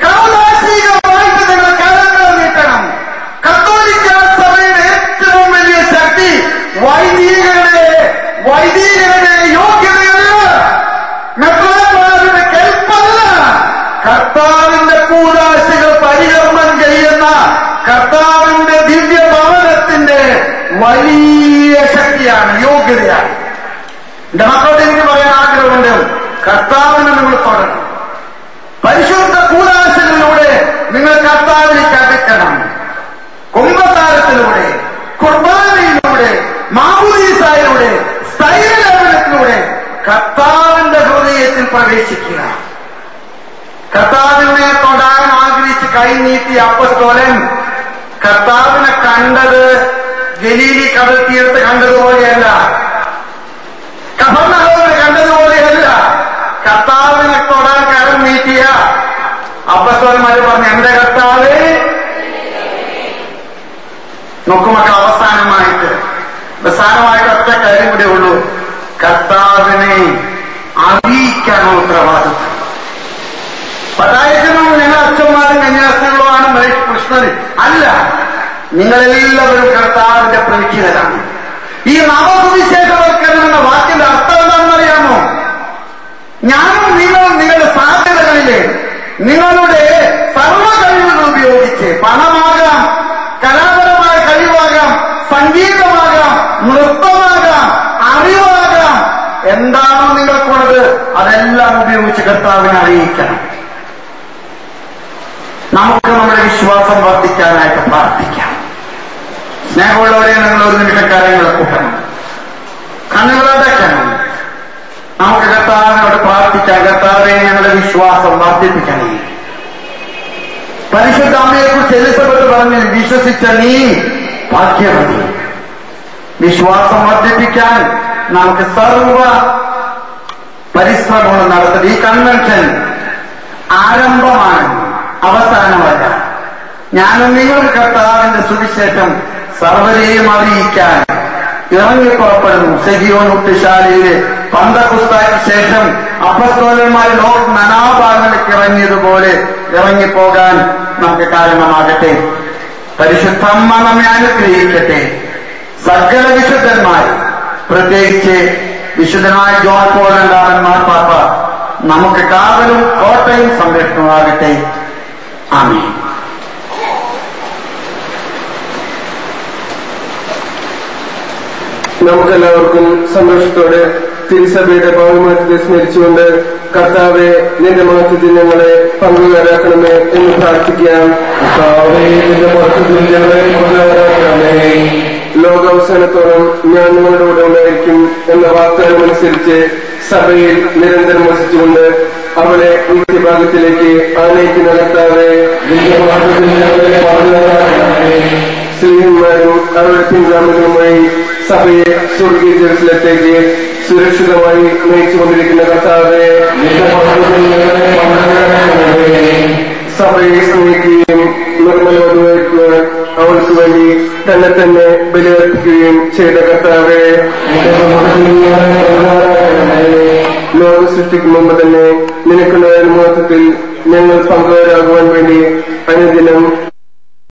കൗതാശികമായിട്ട് നിങ്ങൾ കരങ്ങൾ നീട്ടണം. കത്തോലിക്ക സഭയുടെ ഏറ്റവും വലിയ ശക്തി വൈദികരുടെ യോഗ്യതയല്ല, മെത്രാന്മാരുടെ കെൽപ്പല്ല. കർത്താവിന്റെ കൂതാശികൾ പരികർമ്മം ചെയ്യുന്ന കർത്താവിന്റെ ദിവ്യഭവനത്തിന്റെ വലിയ ശക്തിയാണ്, യോഗ്യതയാണ്. എന്റെ മക്കളോട് എനിക്ക് പറയാൻ ആഗ്രഹമുണ്ട്, കർത്താവിനെ നിങ്ങൾ തൊടണം. പരിശുദ്ധ കൂതാശകളിലൂടെ നിങ്ങൾ കർത്താവിലേക്ക് അടുക്കണം. കുംഭസാരത്തിലൂടെ, കുർബാനയിലൂടെ, മാമോദീസായിലൂടെ, സ്ഥൈര്യലേപനത്തിലൂടെ കർത്താവിന്റെ ഹൃദയത്തിൽ പ്രവേശിക്കുക. കർത്താവിനെ തൊടാൻ ആഗ്രഹിച്ച് കൈനീട്ടി അപ്പസ്തോലൻ കർത്താവിനെ കണ്ടത് ഗലീലി കടൽ തീരത്ത് കണ്ടതുപോലെയല്ല, കഫർനഹൂമിനെ കണ്ടതുപോലെയല്ല. കർത്താവിനെ തൊടാൻ കരം നീട്ടിയ അപ്പസ്തോലന്മാര് പറഞ്ഞു, എന്റെ കർത്താവേ. നോക്കുമക്കൾ, അവസാനമായിട്ട് ഒറ്റ കാര്യം കൂടെ ഉള്ളൂ, കർത്താവിനെ അറിയിക്കാനുള്ള ഉത്തരവാദിത്വം. പതായത്തിനും ഞങ്ങൾ അച്ഛന്മാരും കന്യാസ്ത്രീകളുമാണ് കൃഷ്ണന് അല്ല, നിങ്ങളെല്ലാവരും കർത്താവിന്റെ പ്രേക്ഷിതരാണ്. ഈ നവസുവിശേഷവൽക്കരണം എന്ന വാക്കിന്റെ അർത്ഥം എന്താണെന്നറിയാമോ? ഞാനും നിങ്ങളും നിങ്ങളുടെ സാധ്യതകളിലെ നിങ്ങളുടെ സർവ കഴിവുകൾ ഉപയോഗിച്ച്, പണമാകാം, കലാപരമായ കഴിവാകാം, സംഗീതമാകാം, നൃത്തമാകാം, അറിവാകാം, എന്താണോ നിങ്ങൾക്കുള്ളത് അതെല്ലാം ഉപയോഗിച്ച് കർത്താവിനെ അറിയിക്കണം. നമുക്ക് നമ്മുടെ വിശ്വാസം വർദ്ധിക്കാനായിട്ട് പ്രാർത്ഥിക്കാം. സ്നേഹമുള്ളവരെ, നിങ്ങൾ ഒരു നിമിഷം കാര്യങ്ങളെ കൂട്ടണം, കണ്ണുകളടയ്ക്കണം. നമുക്ക് കർത്താവിനോട് പ്രാർത്ഥിക്കാം, കർത്താവെ ഞങ്ങളുടെ വിശ്വാസം വർദ്ധിപ്പിക്കണേ. പരിശുദ്ധ അമ്മയെക്കുറിച്ച് എലിസബത്ത് പറഞ്ഞു, വിശ്വസിച്ച നീ ഭാഗ്യവതി. വിശ്വാസം വർദ്ധിപ്പിക്കാൻ നമുക്ക് സർവ പരിശ്രമങ്ങളും നടത്തുന്നത്. ഈ കൺവെൻഷൻ ആരംഭമാണ്, അവസാനമല്ല. ഞാനും നിങ്ങൾക്ക് കർത്താവിന്റെ സുവിശേഷം സർവരെയും അറിയിക്കാൻ ഇറങ്ങിപ്പുറപ്പെടുന്നു. സെഹിയോൻ ഉട്ടിശാലയിലെ പന്തക്കുസ്തായ്ക്ക് ശേഷം അപ്പസ്തോലന്മാർ ലോക നാനാഭാഗങ്ങളിലേക്ക് ഇറങ്ങിയതുപോലെ ഇറങ്ങിപ്പോകാൻ നമുക്ക് കാരണമാകട്ടെ. പരിശുദ്ധമ്മ നമ്മെ അനുഗ്രഹിക്കട്ടെ. സകല വിശുദ്ധന്മാർ, പ്രത്യേകിച്ച് വിശുദ്ധനായ ജോൺ പോൾ രണ്ടാമൻ മാർപ്പാപ്പ നമുക്ക് കാവലും കോട്ടയും സംരക്ഷണമാകട്ടെ. ആമേൻ. നമുക്കെല്ലാവർക്കും സന്തോഷത്തോടെ തിരുസഭയുടെ പൗർണമാറ്റത്തെ സ്മരിച്ചുകൊണ്ട് കർത്താവെ നിന്റെ മഹത്വത്തിൽ ഞങ്ങളെ പങ്കുകാരാക്കണമേ എന്ന് പ്രാർത്ഥിക്കാം. ലോകാവസാനത്തോളം ഞാൻ നിങ്ങളുടെ കൂടെ ഉണ്ടായിരിക്കും എന്ന വാഗ്ദാനമനുസരിച്ച് സഭയിൽ നിരന്തരം വസിച്ചുകൊണ്ട് അവളെ നിത്യഭാഗത്തിലേക്ക് ആനയിക്കുന്ന കർത്താവെ സ്ത്രീന്മാരും അവരുടെ പിൻഗാമികളുമായി സഭയെ സ്വർഗീയ ജെറുസലേമിലേക്ക് സുരക്ഷിതമായി നയിച്ചുകൊണ്ടിരിക്കുന്ന കർത്താവെ സഭയെ സ്നേഹിക്കുകയും നിർമ്മലവധുവായിരിക്കുവാൻ അവൾക്ക് വേണ്ടി തന്നെ തന്നെ ബലിയർപ്പിക്കുകയും ചെയ്ത കർത്താവെ ലോക സൃഷ്ടിക്ക് മുമ്പ് തന്നെ നിനക്കുണ്ടായ മഹത്വത്തിൽ ഞങ്ങൾ പങ്കുകാരാകുവാൻ വേണ്ടി അനുദിനം